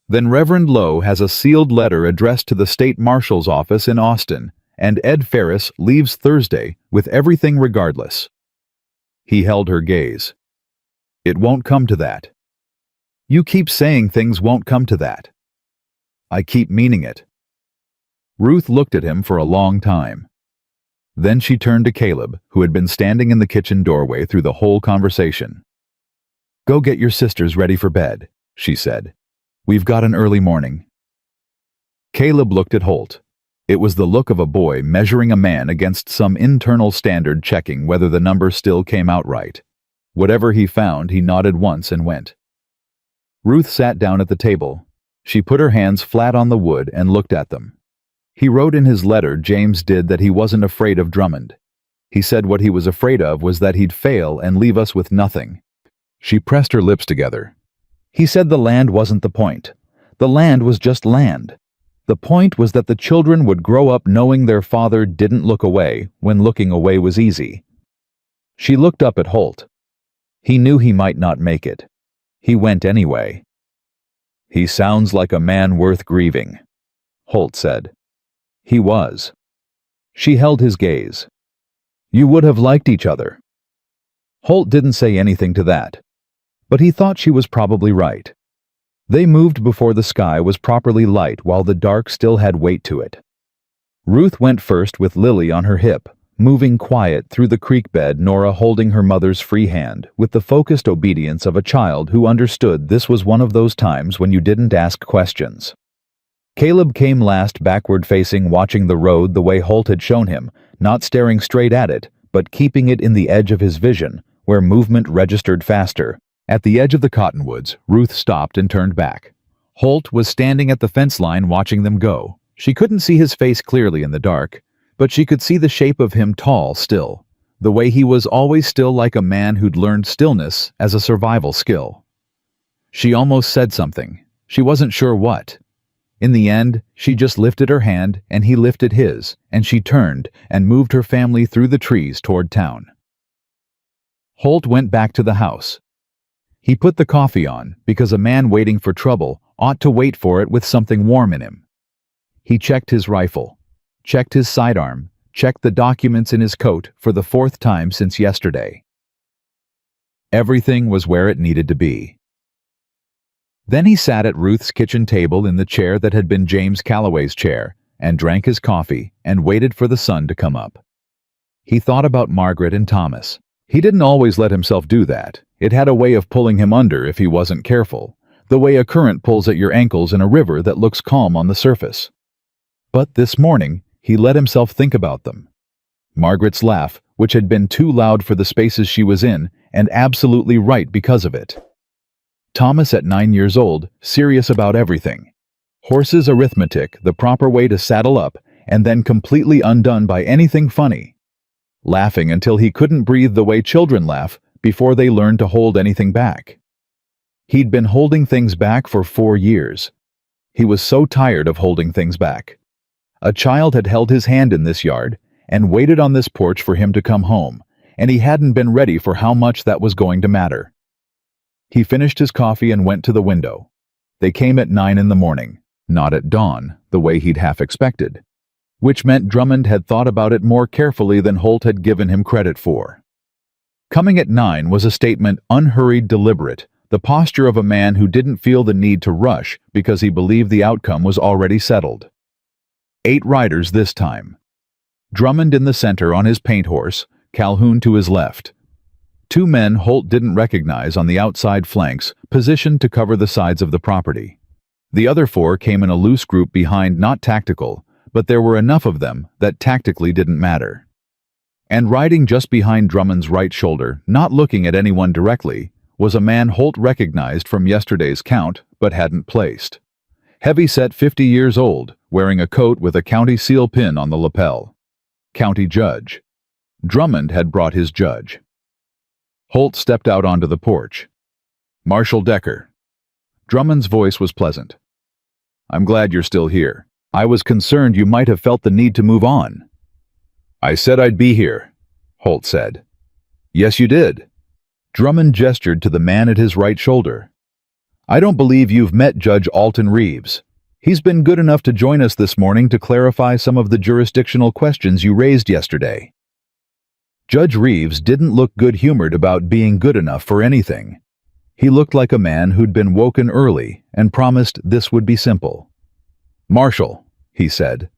then Reverend Lowe has a sealed letter addressed to the state marshal's office in Austin, and Ed Ferris leaves Thursday with everything regardless." He held her gaze. "It won't come to that." "You keep saying things won't come to that." "I keep meaning it." Ruth looked at him for a long time. Then she turned to Caleb, who had been standing in the kitchen doorway through the whole conversation. "Go get your sisters ready for bed," she said. "We've got an early morning." Caleb looked at Holt. It was the look of a boy measuring a man against some internal standard, checking whether the number still came out right. Whatever he found, he nodded once and went. Ruth sat down at the table. She put her hands flat on the wood and looked at them. He wrote in his letter, James did, that he wasn't afraid of Drummond. He said what he was afraid of was that he'd fail and leave us with nothing. She pressed her lips together. He said the land wasn't the point. The land was just land. The point was that the children would grow up knowing their father didn't look away when looking away was easy. She looked up at Holt. He knew he might not make it. He went anyway. "He sounds like a man worth grieving," Holt said. He was. She held his gaze. "You would have liked each other." Holt didn't say anything to that, but he thought she was probably right. They moved before the sky was properly light while the dark still had weight to it. Ruth went first with Lily on her hip, moving quiet through the creek bed, Nora holding her mother's free hand with the focused obedience of a child who understood this was one of those times when you didn't ask questions. Caleb came last, backward-facing, watching the road the way Holt had shown him, not staring straight at it, but keeping it in the edge of his vision, where movement registered faster. At the edge of the cottonwoods, Ruth stopped and turned back. Holt was standing at the fence line watching them go. She couldn't see his face clearly in the dark, but she could see the shape of him tall still, the way he was always still, like a man who'd learned stillness as a survival skill. She almost said something. She wasn't sure what. In the end, she just lifted her hand and he lifted his, and she turned and moved her family through the trees toward town. Holt went back to the house. He put the coffee on because a man waiting for trouble ought to wait for it with something warm in him. He checked his rifle. checked his sidearm, checked the documents in his coat for the fourth time since yesterday. Everything was where it needed to be. Then he sat at Ruth's kitchen table in the chair that had been James Calloway's chair, and drank his coffee and waited for the sun to come up. He thought about Margaret and Thomas. He didn't always let himself do that. It had a way of pulling him under if he wasn't careful, the way a current pulls at your ankles in a river that looks calm on the surface. But this morning, he let himself think about them. Margaret's laugh, which had been too loud for the spaces she was in, and absolutely right because of it. Thomas at 9 years old, serious about everything. Horses arithmetic, the proper way to saddle up, and then completely undone by anything funny. Laughing until he couldn't breathe the way children laugh before they learn to hold anything back. He'd been holding things back for 4 years. He was so tired of holding things back. A child had held his hand in this yard and waited on this porch for him to come home, and he hadn't been ready for how much that was going to matter. He finished his coffee and went to the window. They came at 9 in the morning, not at dawn, the way he'd half expected, which meant Drummond had thought about it more carefully than Holt had given him credit for. Coming at 9 was a statement unhurried, deliberate, the posture of a man who didn't feel the need to rush because he believed the outcome was already settled. 8 riders this time. Drummond in the center on his paint horse, Calhoun to his left. 2 men Holt didn't recognize on the outside flanks, positioned to cover the sides of the property. The other 4 came in a loose group behind, not tactical, but there were enough of them that tactically didn't matter. And riding just behind Drummond's right shoulder, not looking at anyone directly, was a man Holt recognized from yesterday's count but hadn't placed. Heavy-set, 50 years old, wearing a coat with a county seal pin on the lapel. County judge. Drummond had brought his judge. Holt stepped out onto the porch. Marshal Decker. Drummond's voice was pleasant. I'm glad you're still here. I was concerned you might have felt the need to move on. I said I'd be here, Holt said. Yes, you did. Drummond gestured to the man at his right shoulder. I don't believe you've met Judge Alton Reeves. He's been good enough to join us this morning to clarify some of the jurisdictional questions you raised yesterday. Judge Reeves didn't look good-humored about being good enough for anything. He looked like a man who'd been woken early and promised this would be simple. Marshal, he said.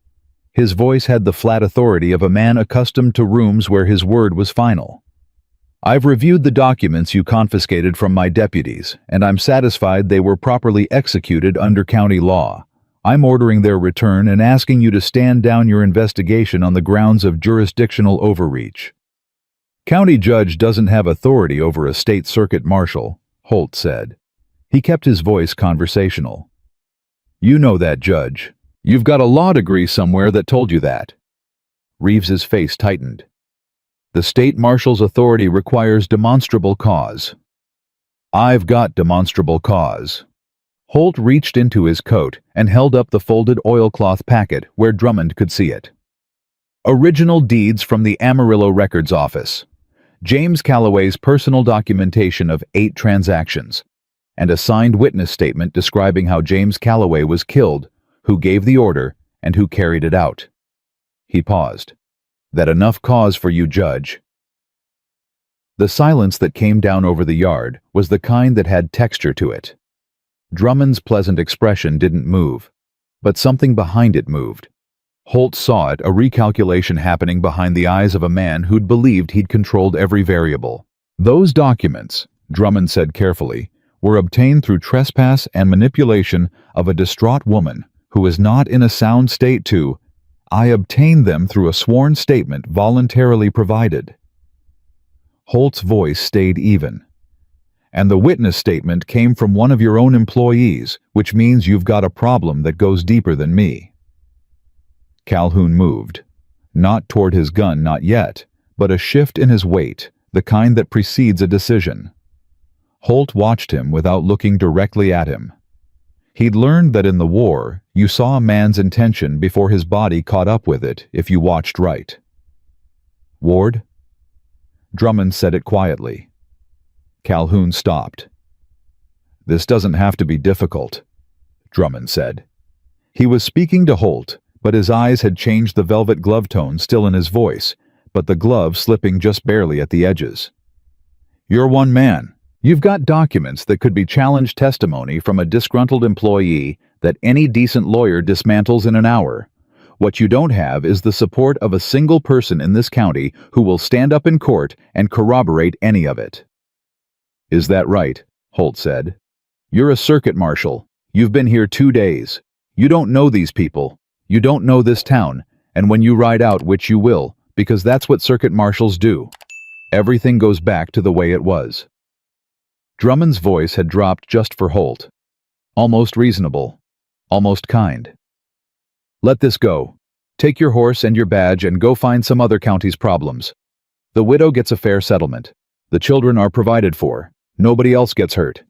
His voice had the flat authority of a man accustomed to rooms where his word was final. I've reviewed the documents you confiscated from my deputies, and I'm satisfied they were properly executed under county law. I'm ordering their return and asking you to stand down your investigation on the grounds of jurisdictional overreach. County judge doesn't have authority over a state circuit marshal, Holt said. He kept his voice conversational. You know that, Judge. You've got a law degree somewhere that told you that. Reeves's face tightened. The state marshal's authority requires demonstrable cause. I've got demonstrable cause. Holt reached into his coat and held up the folded oilcloth packet where Drummond could see it. Original deeds from the Amarillo Records Office. James Calloway's personal documentation of 8 transactions, and a signed witness statement describing how James Calloway was killed, who gave the order, and who carried it out. He paused. That enough cause for you, Judge? The silence that came down over the yard was the kind that had texture to it. Drummond's pleasant expression didn't move, but something behind it moved. Holt saw it, a recalculation happening behind the eyes of a man who'd believed he'd controlled every variable. Those documents, Drummond said carefully, were obtained through trespass and manipulation of a distraught woman who is not in a sound state to, I obtained them through a sworn statement voluntarily provided. Holt's voice stayed even. And the witness statement came from one of your own employees, which means you've got a problem that goes deeper than me. Calhoun moved. Not toward his gun, not yet, but a shift in his weight, the kind that precedes a decision. Holt watched him without looking directly at him. He'd learned that in the war, you saw a man's intention before his body caught up with it if you watched right. Ward? Drummond said it quietly. Calhoun stopped. This doesn't have to be difficult, Drummond said. He was speaking to Holt, but his eyes had changed, the velvet glove tone still in his voice, but the glove slipping just barely at the edges. "You're one man. You've got documents that could be challenged testimony from a disgruntled employee that any decent lawyer dismantles in an hour. What you don't have is the support of a single person in this county who will stand up in court and corroborate any of it." "Is that right?" Holt said. "You're a circuit marshal. You've been here 2 days. You don't know these people. You don't know this town, and when you ride out, which you will, because that's what circuit marshals do, everything goes back to the way it was." Drummond's voice had dropped just for Holt. Almost reasonable. Almost kind. "Let this go. Take your horse and your badge and go find some other county's problems. The widow gets a fair settlement. The children are provided for. Nobody else gets hurt."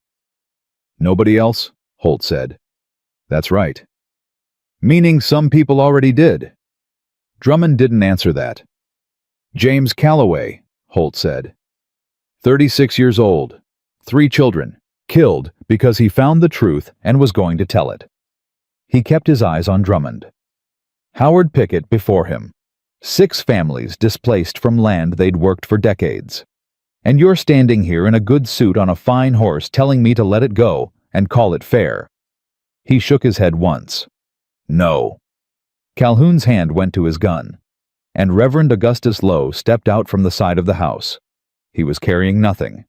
"Nobody else?" Holt said. "That's right." "Meaning some people already did?" Drummond didn't answer that. "James Calloway," Holt said. 36 years old. 3 children. Killed because he found the truth and was going to tell it. He kept his eyes on Drummond. Howard Pickett before him. 6 families displaced from land they'd worked for decades. And you're standing here in a good suit on a fine horse telling me to let it go and call it fair. He shook his head once. No. Calhoun's hand went to his gun, and Reverend Augustus Lowe stepped out from the side of the house. He was carrying nothing.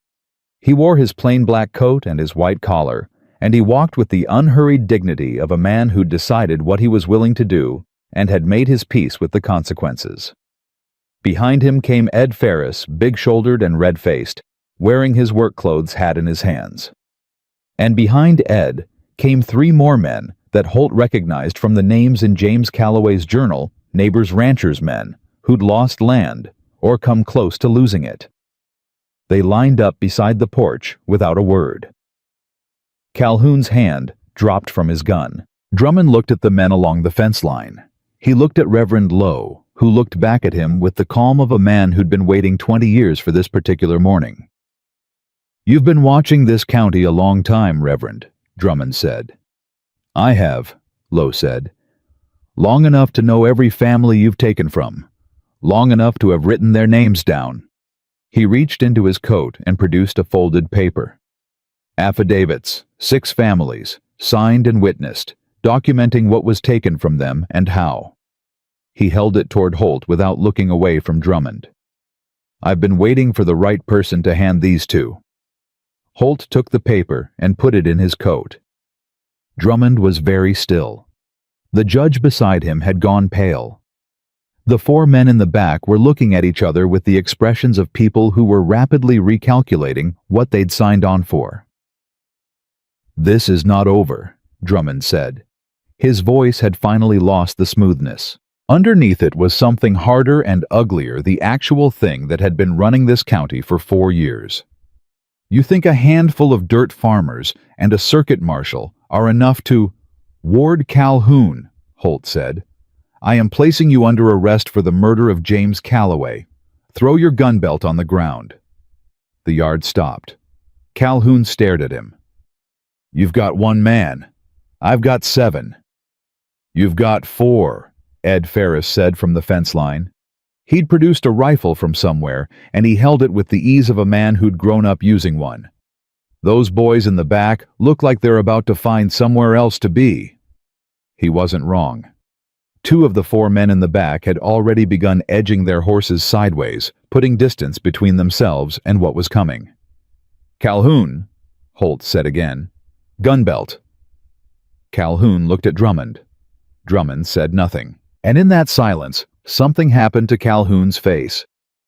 He wore his plain black coat and his white collar, and he walked with the unhurried dignity of a man who'd decided what he was willing to do and had made his peace with the consequences. Behind him came Ed Ferris, big-shouldered and red-faced, wearing his work clothes hat in his hands. And behind Ed came 3 more men that Holt recognized from the names in James Calloway's journal, Neighbors Ranchers men, who'd lost land or come close to losing it. They lined up beside the porch without a word. Calhoun's hand dropped from his gun. Drummond looked at the men along the fence line. He looked at Reverend Lowe, who looked back at him with the calm of a man who'd been waiting 20 years for this particular morning. "You've been watching this county a long time, Reverend," Drummond said. "I have," Lowe said. "Long enough to know every family you've taken from. Long enough to have written their names down." He reached into his coat and produced a folded paper. "Affidavits, 6 families, signed and witnessed, documenting what was taken from them and how." He held it toward Holt without looking away from Drummond. "I've been waiting for the right person to hand these to." Holt took the paper and put it in his coat. Drummond was very still. The judge beside him had gone pale. The 4 men in the back were looking at each other with the expressions of people who were rapidly recalculating what they'd signed on for. "This is not over," Drummond said. His voice had finally lost the smoothness. Underneath it was something harder and uglier, the actual thing that had been running this county for 4 years. "You think a handful of dirt farmers and a circuit marshal are enough to—" "Ward Calhoun," Holt said. "I am placing you under arrest for the murder of James Calloway. Throw your gun belt on the ground." The yard stopped. Calhoun stared at him. "You've got 1 man. I've got 7. "You've got 4, Ed Ferris said from the fence line. He'd produced a rifle from somewhere, and he held it with the ease of a man who'd grown up using one. "Those boys in the back look like they're about to find somewhere else to be." He wasn't wrong. 2 of the 4 men in the back had already begun edging their horses sideways, putting distance between themselves and what was coming. "Calhoun," Holt said again. "Gun belt." Calhoun looked at Drummond. Drummond said nothing. And in that silence, something happened to Calhoun's face.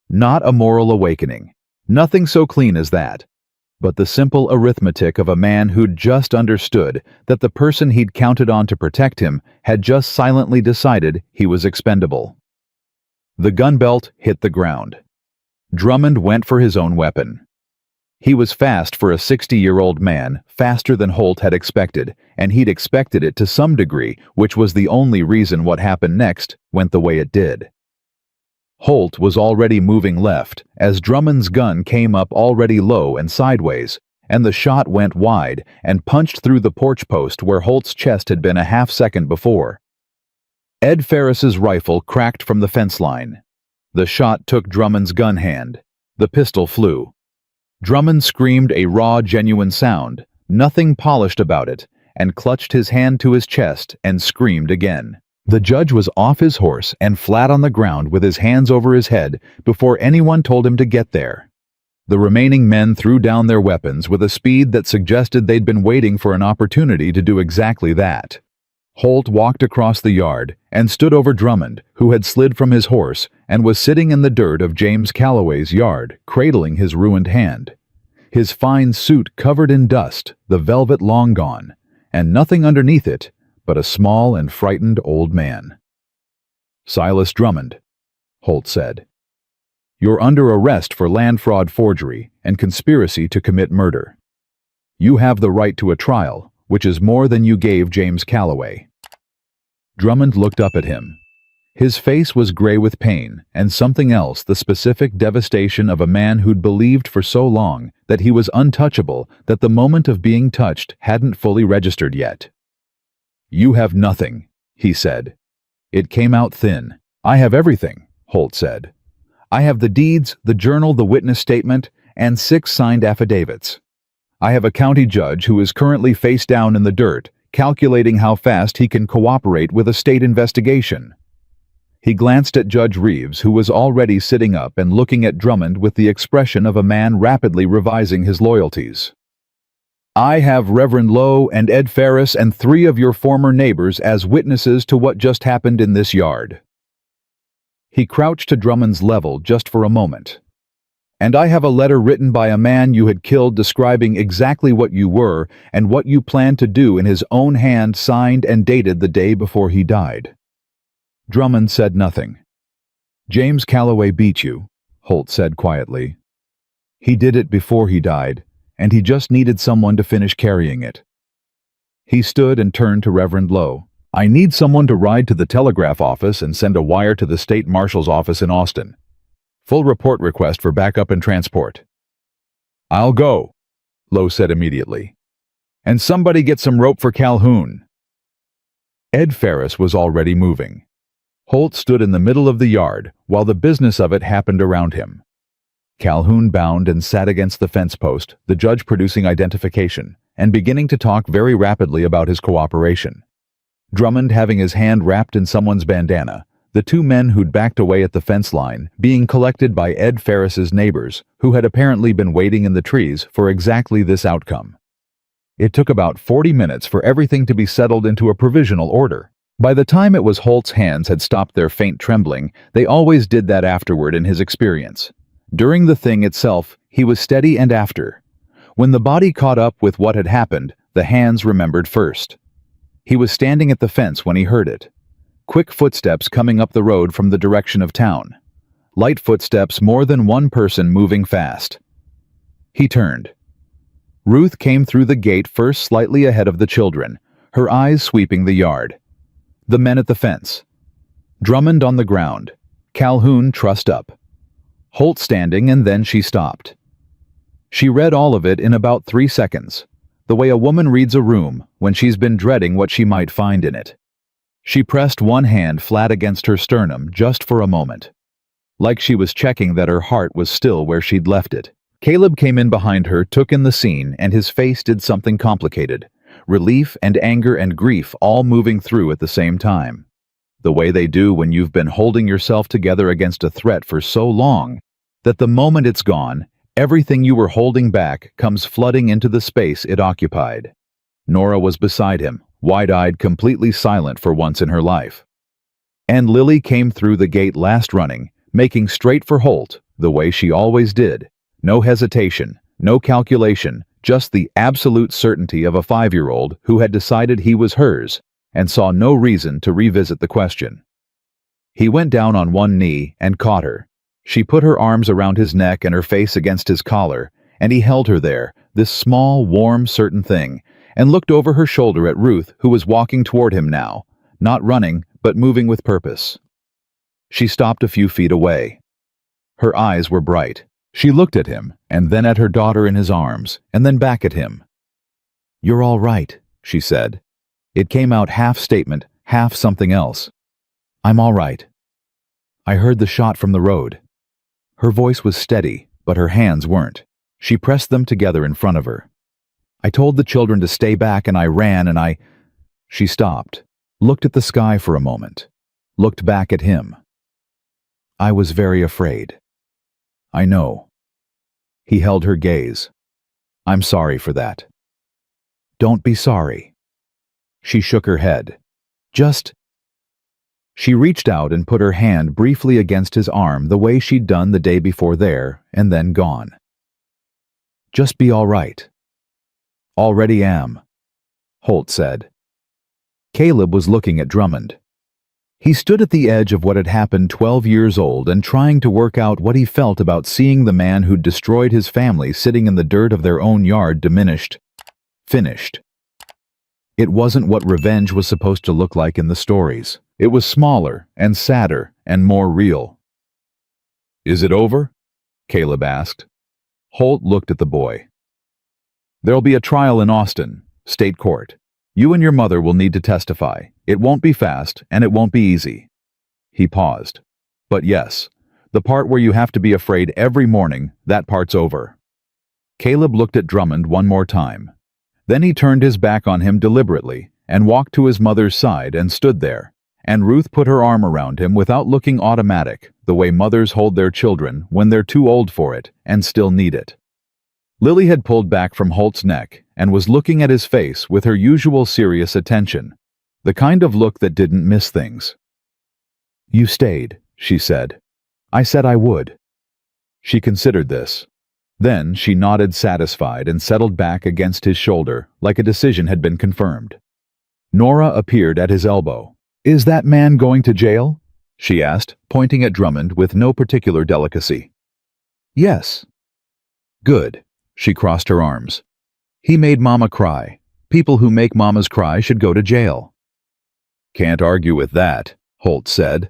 Not a moral awakening. Nothing so clean as that. But the simple arithmetic of a man who'd just understood that the person he'd counted on to protect him had just silently decided he was expendable. The gun belt hit the ground. Drummond went for his own weapon. He was fast for a 60-year-old man, faster than Holt had expected, and he'd expected it to some degree, which was the only reason what happened next went the way it did. Holt was already moving left as Drummond's gun came up already low and sideways, and the shot went wide and punched through the porch post where Holt's chest had been a half second before. Ed Ferris's rifle cracked from the fence line. The shot took Drummond's gun hand. The pistol flew. Drummond screamed a raw, genuine sound, nothing polished about it, and clutched his hand to his chest and screamed again. The judge was off his horse and flat on the ground with his hands over his head before anyone told him to get there. The remaining men threw down their weapons with a speed that suggested they'd been waiting for an opportunity to do exactly that. Holt walked across the yard and stood over Drummond, who had slid from his horse and was sitting in the dirt of James Calloway's yard, cradling his ruined hand. His fine suit covered in dust, the velvet long gone, and nothing underneath it but a small and frightened old man. "Silas Drummond," Holt said. "You're under arrest for land fraud forgery and conspiracy to commit murder. You have the right to a trial, which is more than you gave James Calloway." Drummond looked up at him. His face was gray with pain and something else, the specific devastation of a man who'd believed for so long that he was untouchable that the moment of being touched hadn't fully registered yet. "You have nothing," he said. It came out thin. "I have everything," Holt said. "I have the deeds, the journal, the witness statement, and 6 signed affidavits. I have a county judge who is currently face down in the dirt, calculating how fast he can cooperate with a state investigation." He glanced at Judge Reeves, who was already sitting up and looking at Drummond with the expression of a man rapidly revising his loyalties. "I have Reverend Lowe and Ed Ferris and 3 of your former neighbors as witnesses to what just happened in this yard." He crouched to Drummond's level just for a moment. "And I have a letter written by a man you had killed describing exactly what you were and what you planned to do in his own hand, signed and dated the day before he died." Drummond said nothing. "James Calloway beat you," Holt said quietly. "He did it before he died, and he just needed someone to finish carrying it." He stood and turned to Reverend Lowe. "I need someone to ride to the telegraph office and send a wire to the state marshal's office in Austin. Full report request for backup and transport." "I'll go," Lowe said immediately. "And somebody get some rope for Calhoun." Ed Ferris was already moving. Holt stood in the middle of the yard while the business of it happened around him. Calhoun bound and sat against the fence post, the judge producing identification and beginning to talk very rapidly about his cooperation. Drummond having his hand wrapped in someone's bandana, the 2 men who'd backed away at the fence line being collected by Ed Ferris's neighbors, who had apparently been waiting in the trees for exactly this outcome. It took about 40 minutes for everything to be settled into a provisional order. By the time it was Holt's hands had stopped their faint trembling, they always did that afterward in his experience. During the thing itself, he was steady, and after. When the body caught up with what had happened, the hands remembered first. He was standing at the fence when he heard it. Quick footsteps coming up the road from the direction of town. Light footsteps, more than one person moving fast. He turned. Ruth came through the gate first, slightly ahead of the children, her eyes sweeping the yard. The men at the fence. Drummond on the ground. Calhoun trussed up. Holt standing, and then she stopped. She read all of it in about 3 seconds, the way a woman reads a room when she's been dreading what she might find in it. She pressed one hand flat against her sternum just for a moment, like she was checking that her heart was still where she'd left it. Caleb came in behind her, took in the scene, and his face did something complicated. Relief and anger and grief all moving through at the same time. The way they do when you've been holding yourself together against a threat for so long that the moment it's gone, everything you were holding back comes flooding into the space it occupied. Nora was beside him, wide-eyed, completely silent for once in her life. And Lily came through the gate last running, making straight for Holt, the way she always did. No hesitation, no calculation, just the absolute certainty of a 5-year-old who had decided he was hers and saw no reason to revisit the question. He went down on one knee and caught her. She put her arms around his neck and her face against his collar, and he held her there, this small, warm, certain thing, and looked over her shoulder at Ruth, who was walking toward him now, not running, but moving with purpose. She stopped a few feet away. Her eyes were bright. She looked at him, and then at her daughter in his arms, and then back at him. "You're all right," she said. It came out half statement, half something else. I'm all right. I heard the shot from the road. Her voice was steady, but her hands weren't. She pressed them together in front of her. I told the children to stay back and I ran and I... She stopped, looked at the sky for a moment, looked back at him. I was very afraid. I know. He held her gaze. I'm sorry for that. Don't be sorry. She shook her head. Just... She reached out and put her hand briefly against his arm the way she'd done the day before there, and then gone. Just be all right. Already am, Holt said. Caleb was looking at Drummond. He stood at the edge of what had happened 12 years old and trying to work out what he felt about seeing the man who'd destroyed his family sitting in the dirt of their own yard diminished. Finished. It wasn't what revenge was supposed to look like in the stories. It was smaller and sadder and more real. Is it over? Caleb asked. Holt looked at the boy. There'll be a trial in Austin, state court. You and your mother will need to testify. It won't be fast, and it won't be easy. He paused. But yes, the part where you have to be afraid every morning, that part's over. Caleb looked at Drummond one more time. Then he turned his back on him deliberately and walked to his mother's side and stood there, and Ruth put her arm around him without looking automatic, the way mothers hold their children when they're too old for it and still need it. Lily had pulled back from Holt's neck and was looking at his face with her usual serious attention, the kind of look that didn't miss things. You stayed, she said. I said I would. She considered this. Then she nodded satisfied and settled back against his shoulder like a decision had been confirmed. Nora appeared at his elbow. Is that man going to jail? She asked, pointing at Drummond with no particular delicacy. Yes. Good. She crossed her arms. He made Mama cry. People who make mamas cry should go to jail. Can't argue with that, Holt said.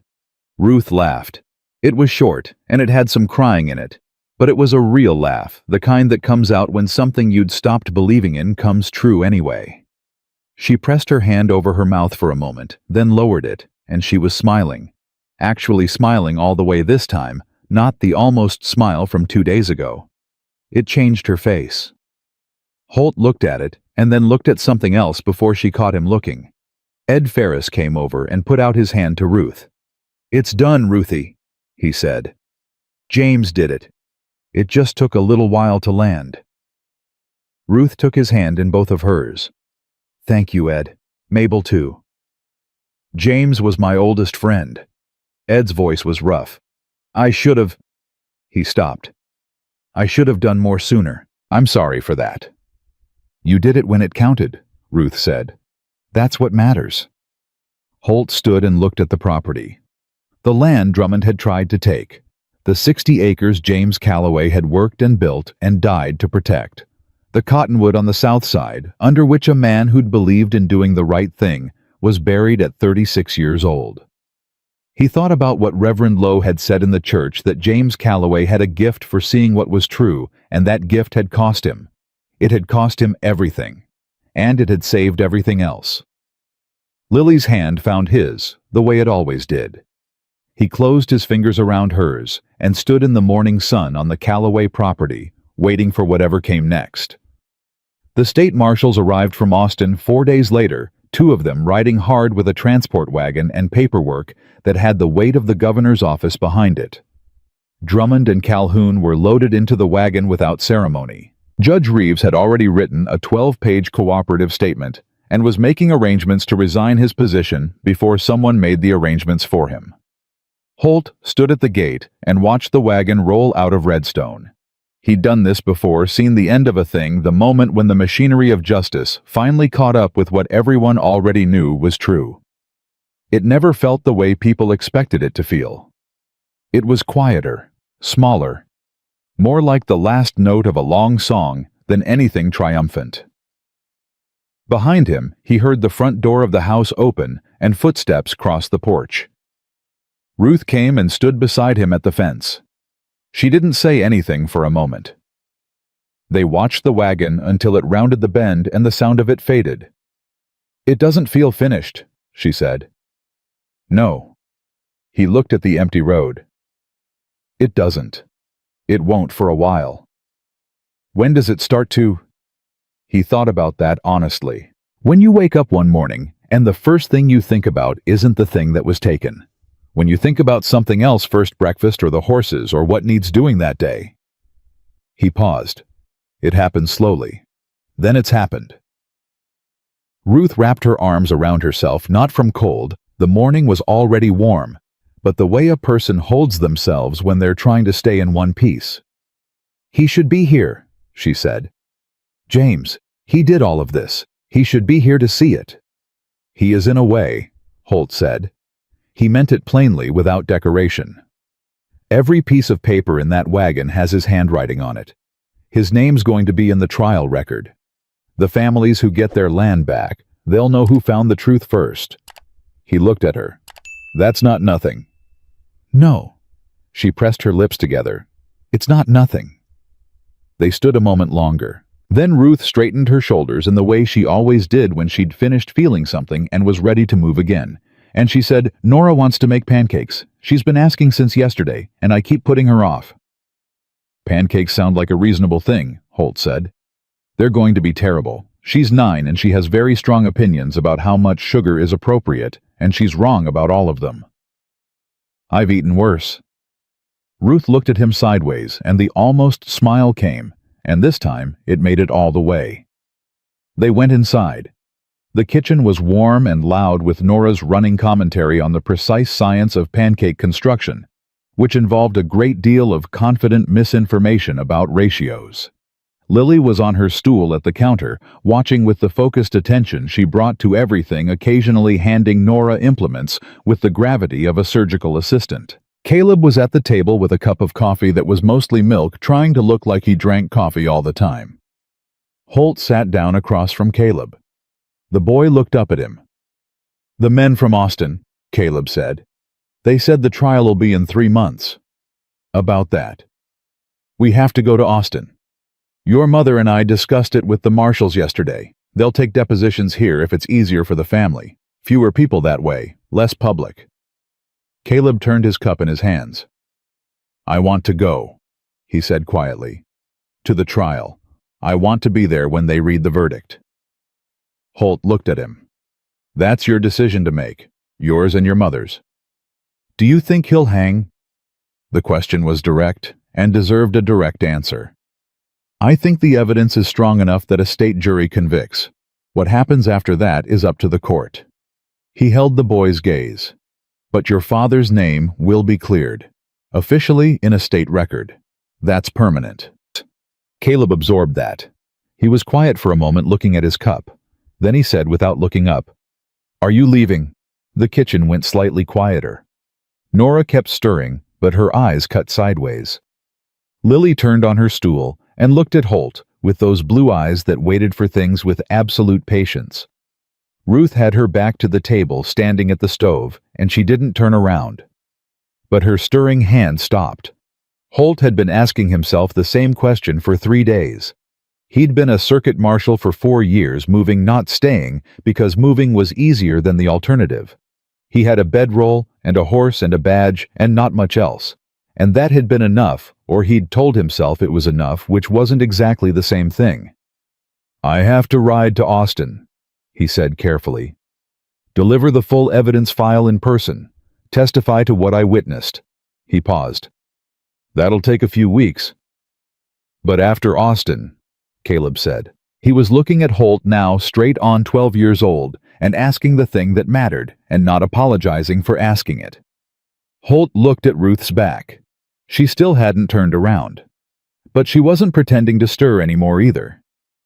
Ruth laughed. It was short, and it had some crying in it, but it was a real laugh, the kind that comes out when something you'd stopped believing in comes true anyway. She pressed her hand over her mouth for a moment, then lowered it, and she was smiling. Actually smiling all the way this time, not the almost smile from 2 days ago. It changed her face. Holt looked at it, and then looked at something else before she caught him looking. Ed Ferris came over and put out his hand to Ruth. It's done, Ruthie, he said. James did it. It just took a little while to land. Ruth took his hand in both of hers. Thank you, Ed. Mabel, too. James was my oldest friend. Ed's voice was rough. I should have... He stopped. I should have done more sooner. I'm sorry for that. You did it when it counted, Ruth said. That's what matters. Holt stood and looked at the property. The land Drummond had tried to take. The 60 acres James Calloway had worked and built and died to protect. The cottonwood on the south side, under which a man who'd believed in doing the right thing was buried at 36 years old. He thought about what Reverend Lowe had said in the church, that James Calloway had a gift for seeing what was true, and that gift had cost him. It had cost him everything. And it had saved everything else. Lily's hand found his, the way it always did. He closed his fingers around hers and stood in the morning sun on the Calloway property, waiting for whatever came next. The state marshals arrived from Austin 4 days later, 2 of them riding hard with a transport wagon and paperwork that had the weight of the governor's office behind it. Drummond and Calhoun were loaded into the wagon without ceremony. Judge Reeves had already written a 12-page cooperative statement and was making arrangements to resign his position before someone made the arrangements for him. Holt stood at the gate and watched the wagon roll out of Redstone. He'd done this before, seen the end of a thing the moment when the machinery of justice finally caught up with what everyone already knew was true. It never felt the way people expected it to feel. It was quieter, smaller, more like the last note of a long song than anything triumphant. Behind him, he heard the front door of the house open and footsteps cross the porch. Ruth came and stood beside him at the fence. She didn't say anything for a moment. They watched the wagon until it rounded the bend and the sound of it faded. It doesn't feel finished, she said. No. He looked at the empty road. It doesn't. It won't for a while. When does it start to? He thought about that honestly. When you wake up one morning, and the first thing you think about isn't the thing that was taken. When you think about something else, first breakfast or the horses or what needs doing that day. He paused. It happened slowly. Then it's happened. Ruth wrapped her arms around herself, not from cold. The morning was already warm, but the way a person holds themselves when they're trying to stay in one piece. He should be here, she said. James, he did all of this. He should be here to see it. He is in a way, Holt said. He meant it plainly, without decoration. Every piece of paper in that wagon has his handwriting on it. His name's going to be in the trial record. The families who get their land back, they'll know who found the truth first. He looked at her. That's not nothing. No. She pressed her lips together. It's not nothing. They stood a moment longer. Then Ruth straightened her shoulders in the way she always did when she'd finished feeling something and was ready to move again. And she said, Nora wants to make pancakes. She's been asking since yesterday, and I keep putting her off. Pancakes sound like a reasonable thing, Holt said. They're going to be terrible. She's 9 and she has very strong opinions about how much sugar is appropriate, and she's wrong about all of them. I've eaten worse. Ruth looked at him sideways, and the almost smile came, and this time it made it all the way. They went inside. The kitchen was warm and loud with Nora's running commentary on the precise science of pancake construction, which involved a great deal of confident misinformation about ratios. Lily was on her stool at the counter, watching with the focused attention she brought to everything, occasionally handing Nora implements with the gravity of a surgical assistant. Caleb was at the table with a cup of coffee that was mostly milk, trying to look like he drank coffee all the time. Holt sat down across from Caleb. The boy looked up at him. The men from Austin, Caleb said. They said the trial will be in 3 months. About that. We have to go to Austin. Your mother and I discussed it with the marshals yesterday. They'll take depositions here if it's easier for the family. Fewer people that way, less public. Caleb turned his cup in his hands. I want to go, he said quietly. To the trial. I want to be there when they read the verdict. Holt looked at him. That's your decision to make, yours and your mother's. Do you think he'll hang? The question was direct and deserved a direct answer. I think the evidence is strong enough that a state jury convicts. What happens after that is up to the court. He held the boy's gaze. But your father's name will be cleared, officially in a state record. That's permanent. Caleb absorbed that. He was quiet for a moment, looking at his cup. Then he said without looking up, Are you leaving? The kitchen went slightly quieter. Nora kept stirring, but her eyes cut sideways. Lily turned on her stool and looked at Holt with those blue eyes that waited for things with absolute patience. Ruth had her back to the table, standing at the stove, and she didn't turn around. But her stirring hand stopped. Holt had been asking himself the same question for 3 days. He'd been a circuit marshal for 4 years, moving not staying, because moving was easier than the alternative. He had a bedroll and a horse and a badge and not much else. And that had been enough, or he'd told himself it was enough, which wasn't exactly the same thing. I have to ride to Austin, he said carefully. Deliver the full evidence file in person. Testify to what I witnessed. He paused. That'll take a few weeks. But after Austin, Caleb said. He was looking at Holt now, straight on, 12 years old, and asking the thing that mattered, and not apologizing for asking it. Holt looked at Ruth's back. She still hadn't turned around. But she wasn't pretending to stir anymore either.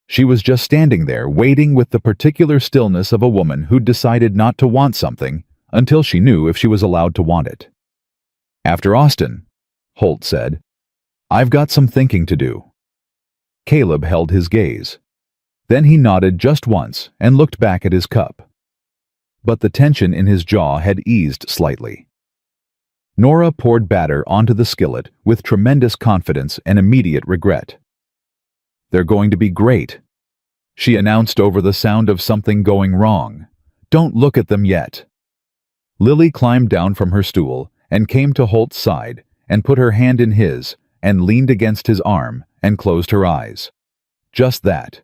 She was just standing there, waiting with the particular stillness of a woman who'd decided not to want something until she knew if she was allowed to want it. After Austin, Holt said, I've got some thinking to do. Caleb held his gaze. Then he nodded just once and looked back at his cup. But the tension in his jaw had eased slightly. Nora poured batter onto the skillet with tremendous confidence and immediate regret. They're going to be great, she announced over the sound of something going wrong. Don't look at them yet. Lily climbed down from her stool and came to Holt's side, and put her hand in his, and leaned against his arm, and closed her eyes. Just that.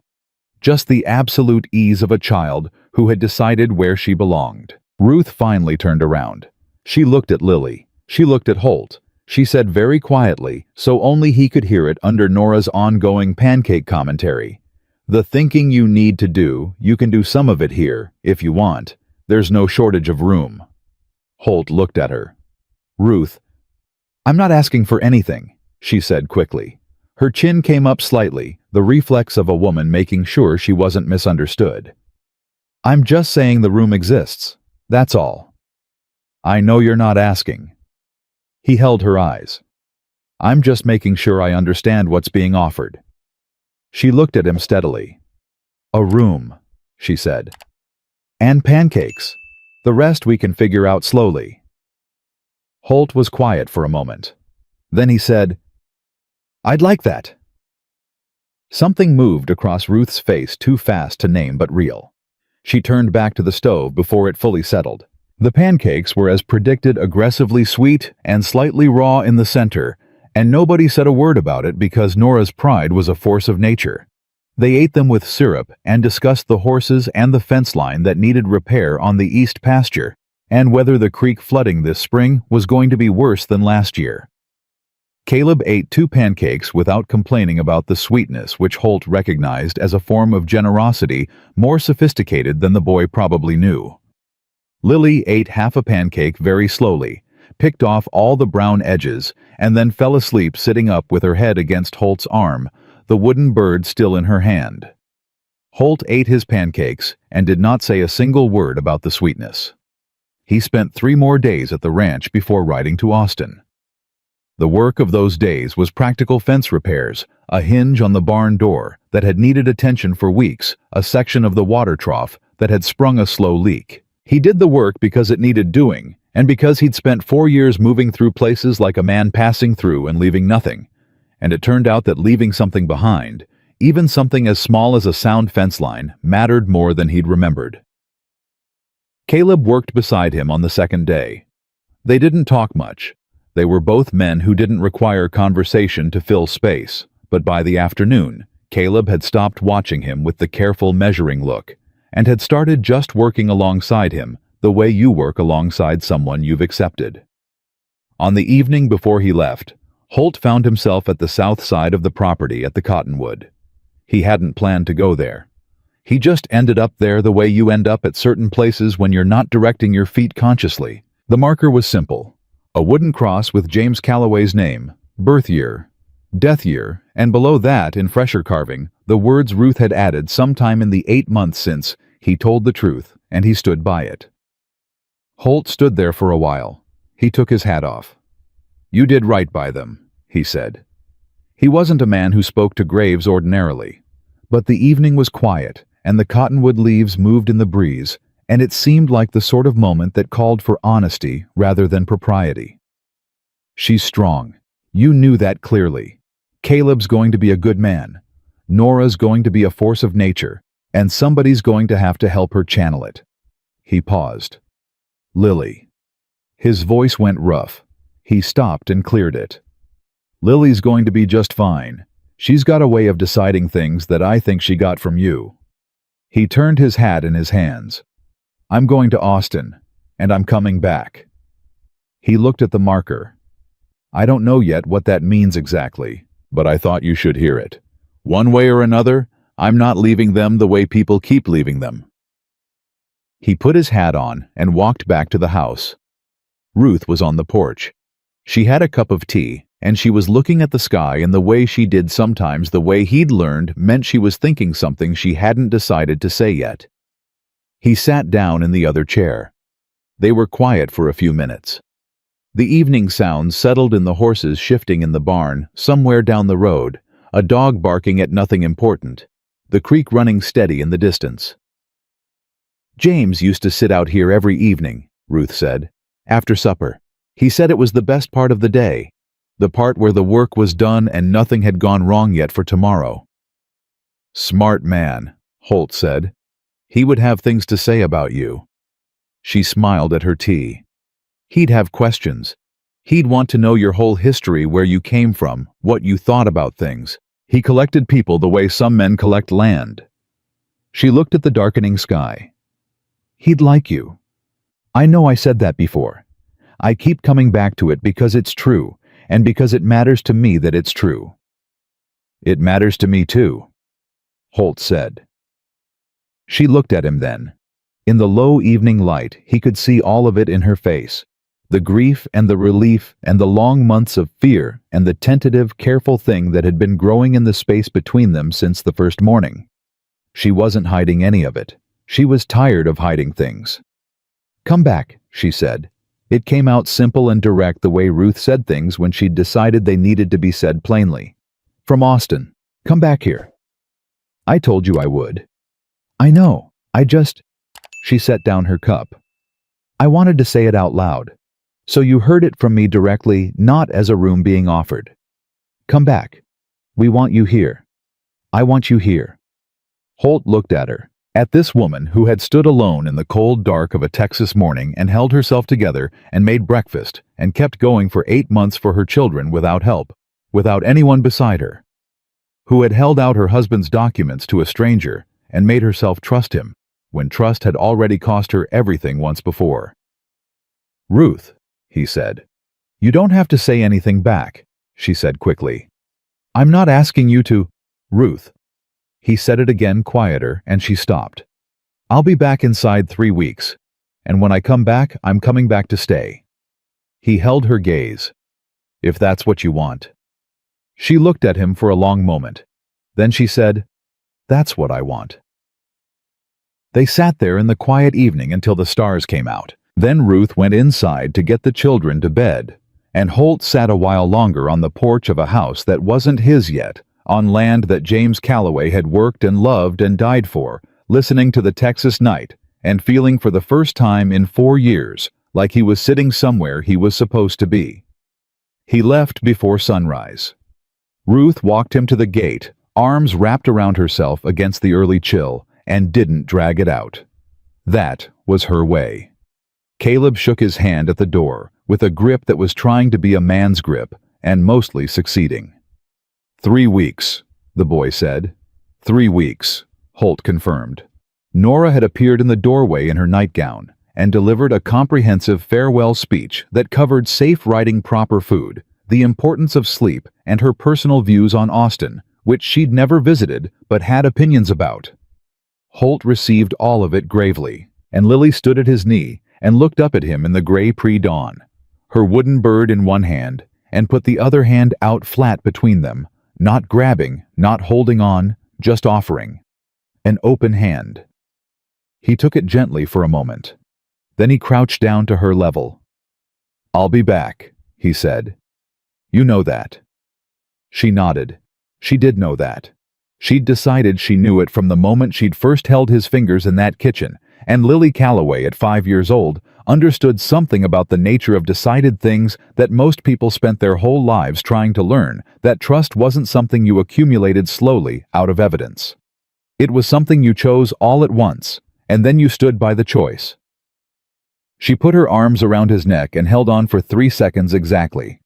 Just the absolute ease of a child who had decided where she belonged. Ruth finally turned around. She looked at Lily. She looked at Holt. She said very quietly, so only he could hear it under Nora's ongoing pancake commentary. "The thinking you need to do, you can do some of it here, if you want. There's no shortage of room." Holt looked at her. "Ruth, I'm not asking for anything," she said quickly. Her chin came up slightly, the reflex of a woman making sure she wasn't misunderstood. "I'm just saying the room exists. That's all." "I know you're not asking." He held her eyes. "I'm just making sure I understand what's being offered." She looked at him steadily. "A room," she said. "And pancakes. The rest we can figure out slowly." Holt was quiet for a moment. Then he said, "I'd like that." Something moved across Ruth's face too fast to name but real. She turned back to the stove before it fully settled. The pancakes were as predicted aggressively sweet and slightly raw in the center, and nobody said a word about it because Nora's pride was a force of nature. They ate them with syrup and discussed the horses and the fence line that needed repair on the east pasture, and whether the creek flooding this spring was going to be worse than last year. Caleb ate 2 pancakes without complaining about the sweetness, which Holt recognized as a form of generosity more sophisticated than the boy probably knew. Lily ate half a pancake very slowly, picked off all the brown edges, and then fell asleep sitting up with her head against Holt's arm, the wooden bird still in her hand. Holt ate his pancakes and did not say a single word about the sweetness. He spent 3 more days at the ranch before riding to Austin. The work of those days was practical fence repairs, a hinge on the barn door that had needed attention for weeks, a section of the water trough that had sprung a slow leak. He did the work because it needed doing, and because he'd spent 4 years moving through places like a man passing through and leaving nothing. And it turned out that leaving something behind, even something as small as a sound fence line, mattered more than he'd remembered. Caleb worked beside him on the second day. They didn't talk much. They were both men who didn't require conversation to fill space, but by the afternoon, Caleb had stopped watching him with the careful measuring look, and had started just working alongside him, the way you work alongside someone you've accepted. On the evening before he left, Holt found himself at the south side of the property at the Cottonwood. He hadn't planned to go there. He just ended up there the way you end up at certain places when you're not directing your feet consciously. The marker was simple. A wooden cross with James Calloway's name, birth year, death year, and below that, in fresher carving, the words Ruth had added sometime in the 8 months since he told the truth, and he stood by it. Holt stood there for a while. He took his hat off. "You did right by them," he said. He wasn't a man who spoke to graves ordinarily, but the evening was quiet, and the cottonwood leaves moved in the breeze, and it seemed like the sort of moment that called for honesty rather than propriety. "She's strong. You knew that clearly. Caleb's going to be a good man. Nora's going to be a force of nature, and somebody's going to have to help her channel it." He paused. "Lily." His voice went rough. He stopped and cleared it. "Lily's going to be just fine. She's got a way of deciding things that I think she got from you." He turned his hat in his hands. "I'm going to Austin, and I'm coming back." He looked at the marker. "I don't know yet what that means exactly, but I thought you should hear it. One way or another, I'm not leaving them the way people keep leaving them." He put his hat on and walked back to the house. Ruth was on the porch. She had a cup of tea, and she was looking at the sky in the way she did sometimes. The way he'd learned meant she was thinking something she hadn't decided to say yet. He sat down in the other chair. They were quiet for a few minutes. The evening sounds settled in the horses shifting in the barn, somewhere down the road, a dog barking at nothing important, the creek running steady in the distance. "James used to sit out here every evening," Ruth said, "after supper. He said it was the best part of the day, the part where the work was done and nothing had gone wrong yet for tomorrow." "Smart man," Holt said. "He would have things to say about you." She smiled at her tea. "He'd have questions. He'd want to know your whole history, where you came from, what you thought about things. He collected people the way some men collect land. She looked at the darkening sky. He'd like you. I know I said that before. I keep coming back to it because it's true, and because it matters to me that it's true. It matters to me too, Holt said. She looked at him then. In the low evening light, he could see all of it in her face. The grief and the relief and the long months of fear and the tentative, careful thing that had been growing in the space between them since the first morning. She wasn't hiding any of it. She was tired of hiding things. Come back, she said. It came out simple and direct, the way Ruth said things when she'd decided they needed to be said plainly. From Austin. Come back here. I told you I would. I know. She set down her cup. I wanted to say it out loud. So you heard it from me directly, not as a room being offered. Come back. We want you here. I want you here. Holt looked at her, at this woman who had stood alone in the cold dark of a Texas morning and held herself together and made breakfast and kept going for 8 months for her children without help, without anyone beside her. Who had held out her husband's documents to a stranger and made herself trust him, when trust had already cost her everything once before. Ruth, he said. You don't have to say anything back, she said quickly. I'm not asking you to, Ruth. He said it again, quieter, and she stopped. I'll be back inside 3 weeks, and when I come back, I'm coming back to stay. He held her gaze. If that's what you want. She looked at him for a long moment. Then she said, That's what I want. They sat there in the quiet evening until the stars came out. Then Ruth went inside to get the children to bed, and Holt sat a while longer on the porch of a house that wasn't his yet, on land that James Calloway had worked and loved and died for, listening to the Texas night and feeling for the first time in 4 years like he was sitting somewhere he was supposed to be. He left before sunrise. Ruth walked him to the gate, arms wrapped around herself against the early chill, and didn't drag it out. That was her way. Caleb shook his hand at the door, with a grip that was trying to be a man's grip, and mostly succeeding. 3 weeks, the boy said. 3 weeks, Holt confirmed. Nora had appeared in the doorway in her nightgown, and delivered a comprehensive farewell speech that covered safe riding, proper food, the importance of sleep, and her personal views on Austin, which she'd never visited but had opinions about. Holt received all of it gravely, and Lily stood at his knee and looked up at him in the gray pre-dawn, her wooden bird in one hand, and put the other hand out flat between them, not grabbing, not holding on, just offering. An open hand. He took it gently for a moment. Then he crouched down to her level. I'll be back, he said. You know that. She nodded. She did know that. She'd decided she knew it from the moment she'd first held his fingers in that kitchen, and Lily Calloway, at 5 years old, understood something about the nature of decided things that most people spent their whole lives trying to learn, that trust wasn't something you accumulated slowly out of evidence. It was something you chose all at once, and then you stood by the choice. She put her arms around his neck and held on for 3 seconds exactly.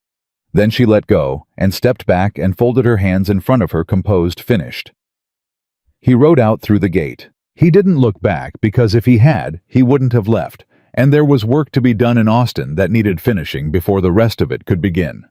Then she let go and stepped back and folded her hands in front of her, composed, finished. He rode out through the gate. He didn't look back because if he had, he wouldn't have left, and there was work to be done in Austin that needed finishing before the rest of it could begin.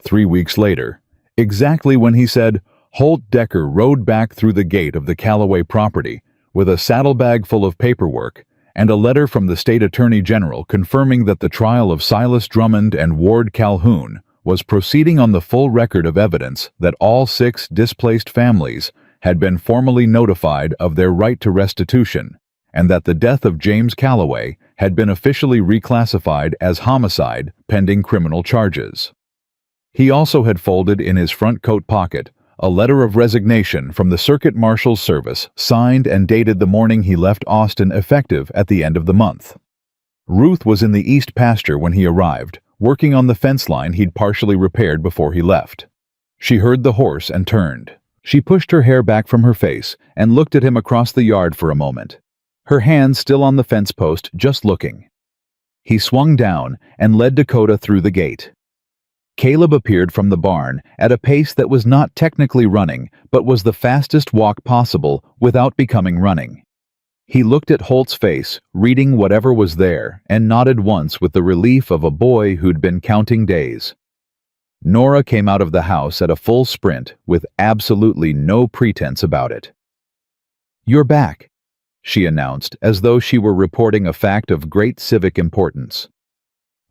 3 weeks later, exactly when he said, Holt Decker rode back through the gate of the Calloway property with a saddlebag full of paperwork and a letter from the state attorney general confirming that the trial of Silas Drummond and Ward Calhoun was proceeding on the full record of evidence that all 6 displaced families had been formally notified of their right to restitution, and that the death of James Calloway had been officially reclassified as homicide pending criminal charges. He also had folded in his front coat pocket a letter of resignation from the Circuit Marshal's service, signed and dated the morning he left Austin, effective at the end of the month. Ruth was in the east pasture when he arrived, working on the fence line he'd partially repaired before he left. She heard the horse and turned. She pushed her hair back from her face and looked at him across the yard for a moment, her hands still on the fence post, just looking. He swung down and led Dakota through the gate. Caleb appeared from the barn at a pace that was not technically running, but was the fastest walk possible without becoming running. He looked at Holt's face, reading whatever was there, and nodded once with the relief of a boy who'd been counting days. Nora came out of the house at a full sprint with absolutely no pretense about it. "You're back," she announced, as though she were reporting a fact of great civic importance.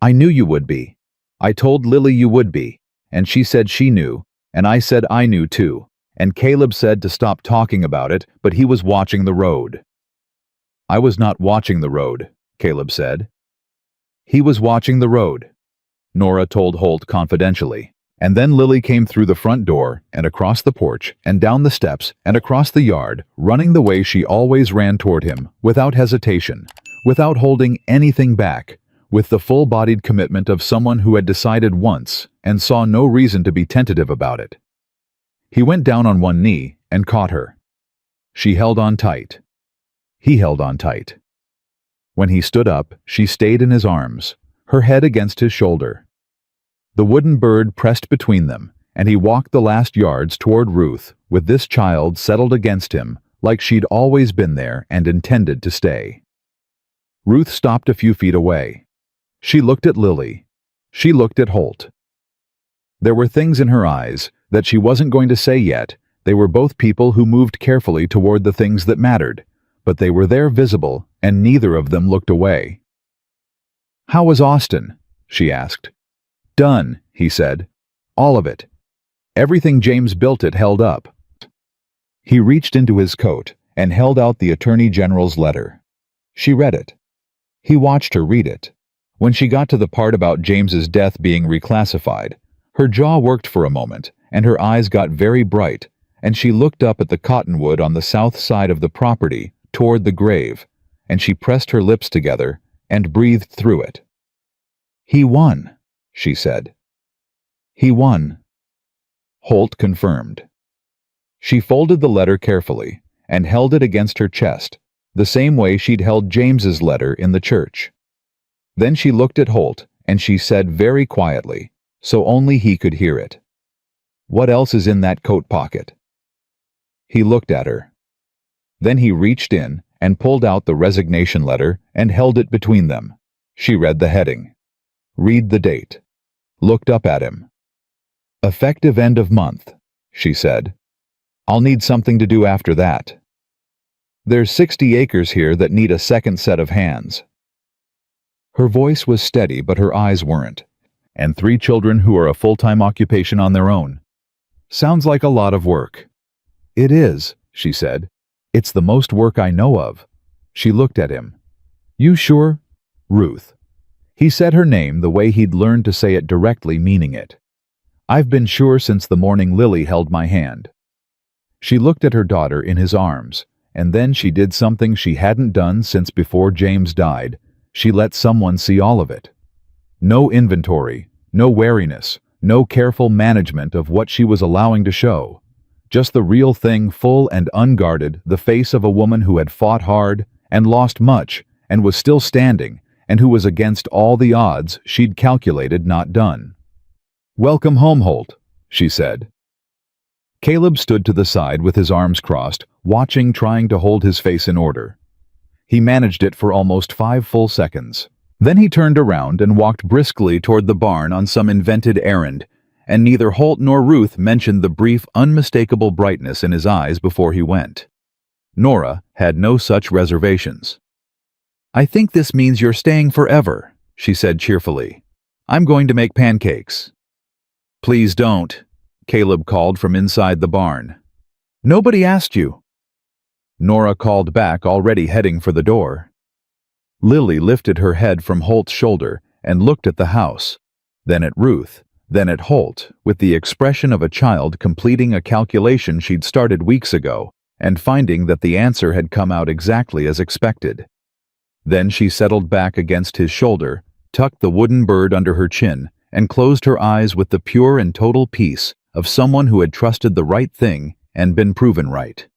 "I knew you would be. I told Lily you would be, and she said she knew, and I said I knew too, and Caleb said to stop talking about it, but he was watching the road." "I was not watching the road," Caleb said. "He was watching the road," Nora told Holt confidentially. And then Lily came through the front door and across the porch and down the steps and across the yard, running the way she always ran toward him, without hesitation, without holding anything back, with the full-bodied commitment of someone who had decided once and saw no reason to be tentative about it. He went down on one knee and caught her. She held on tight. He held on tight. When he stood up, she stayed in his arms, her head against his shoulder. The wooden bird pressed between them, and he walked the last yards toward Ruth, with this child settled against him, like she'd always been there and intended to stay. Ruth stopped a few feet away. She looked at Lily. She looked at Holt. There were things in her eyes that she wasn't going to say yet. They were both people who moved carefully toward the things that mattered, but they were there visible, and neither of them looked away. "How was Austin?" she asked. "Done," he said. "All of it. Everything James built it held up." He reached into his coat and held out the Attorney General's letter. She read it. He watched her read it. When she got to the part about James's death being reclassified, her jaw worked for a moment, and her eyes got very bright, and she looked up at the cottonwood on the south side of the property, toward the grave, and she pressed her lips together and breathed through it. "He won," she said. "He won." Holt confirmed. She folded the letter carefully and held it against her chest, the same way she'd held James's letter in the church. Then she looked at Holt and she said very quietly, so only he could hear it, "What else is in that coat pocket?" He looked at her. Then he reached in and pulled out the resignation letter and held it between them. She read the heading. Read the date. Looked up at him. "Effective end of month," she said. "I'll need something to do after that. There's 60 acres here that need a second set of hands." Her voice was steady, but her eyes weren't. "And 3 children who are a full-time occupation on their own. Sounds like a lot of work." "It is," she said. "It's the most work I know of." She looked at him. "You sure?" "Ruth." He said her name the way he'd learned to say it directly, meaning it. "I've been sure since the morning Lily held my hand." She looked at her daughter in his arms, and then she did something she hadn't done since before James died. She let someone see all of it. No inventory, no wariness, no careful management of what she was allowing to show. Just the real thing, full and unguarded, the face of a woman who had fought hard and lost much and was still standing, and who was against all the odds she'd calculated not done. "Welcome home, Holt," she said. Caleb stood to the side with his arms crossed, watching, trying to hold his face in order. He managed it for almost 5 full seconds. Then he turned around and walked briskly toward the barn on some invented errand, and neither Holt nor Ruth mentioned the brief, unmistakable brightness in his eyes before he went. Nora had no such reservations. "I think this means you're staying forever," she said cheerfully. "I'm going to make pancakes." "Please don't," Caleb called from inside the barn. "Nobody asked you." Nora called back, already heading for the door. Lily lifted her head from Holt's shoulder and looked at the house, then at Ruth, then at Holt, with the expression of a child completing a calculation she'd started weeks ago and finding that the answer had come out exactly as expected. Then she settled back against his shoulder, tucked the wooden bird under her chin, and closed her eyes with the pure and total peace of someone who had trusted the right thing and been proven right.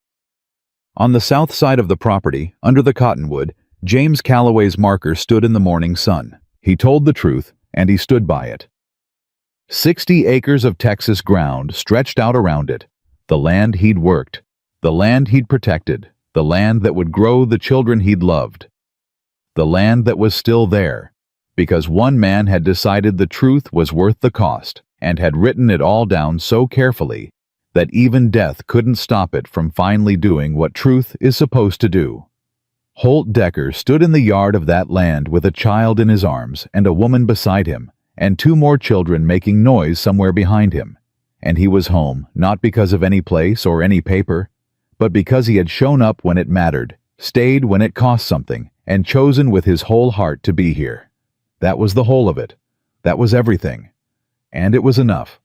On the south side of the property, under the cottonwood, James Calloway's marker stood in the morning sun. He told the truth, and he stood by it. 60 acres of Texas ground stretched out around it, the land he'd worked, the land he'd protected, the land that would grow the children he'd loved. The land that was still there, because one man had decided the truth was worth the cost and had written it all down so carefully that even death couldn't stop it from finally doing what truth is supposed to do. Holt Decker stood in the yard of that land with a child in his arms and a woman beside him, and 2 more children making noise somewhere behind him. And he was home, not because of any place or any paper, but because he had shown up when it mattered, stayed when it cost something, and chosen with his whole heart to be here. That was the whole of it. That was everything. And it was enough.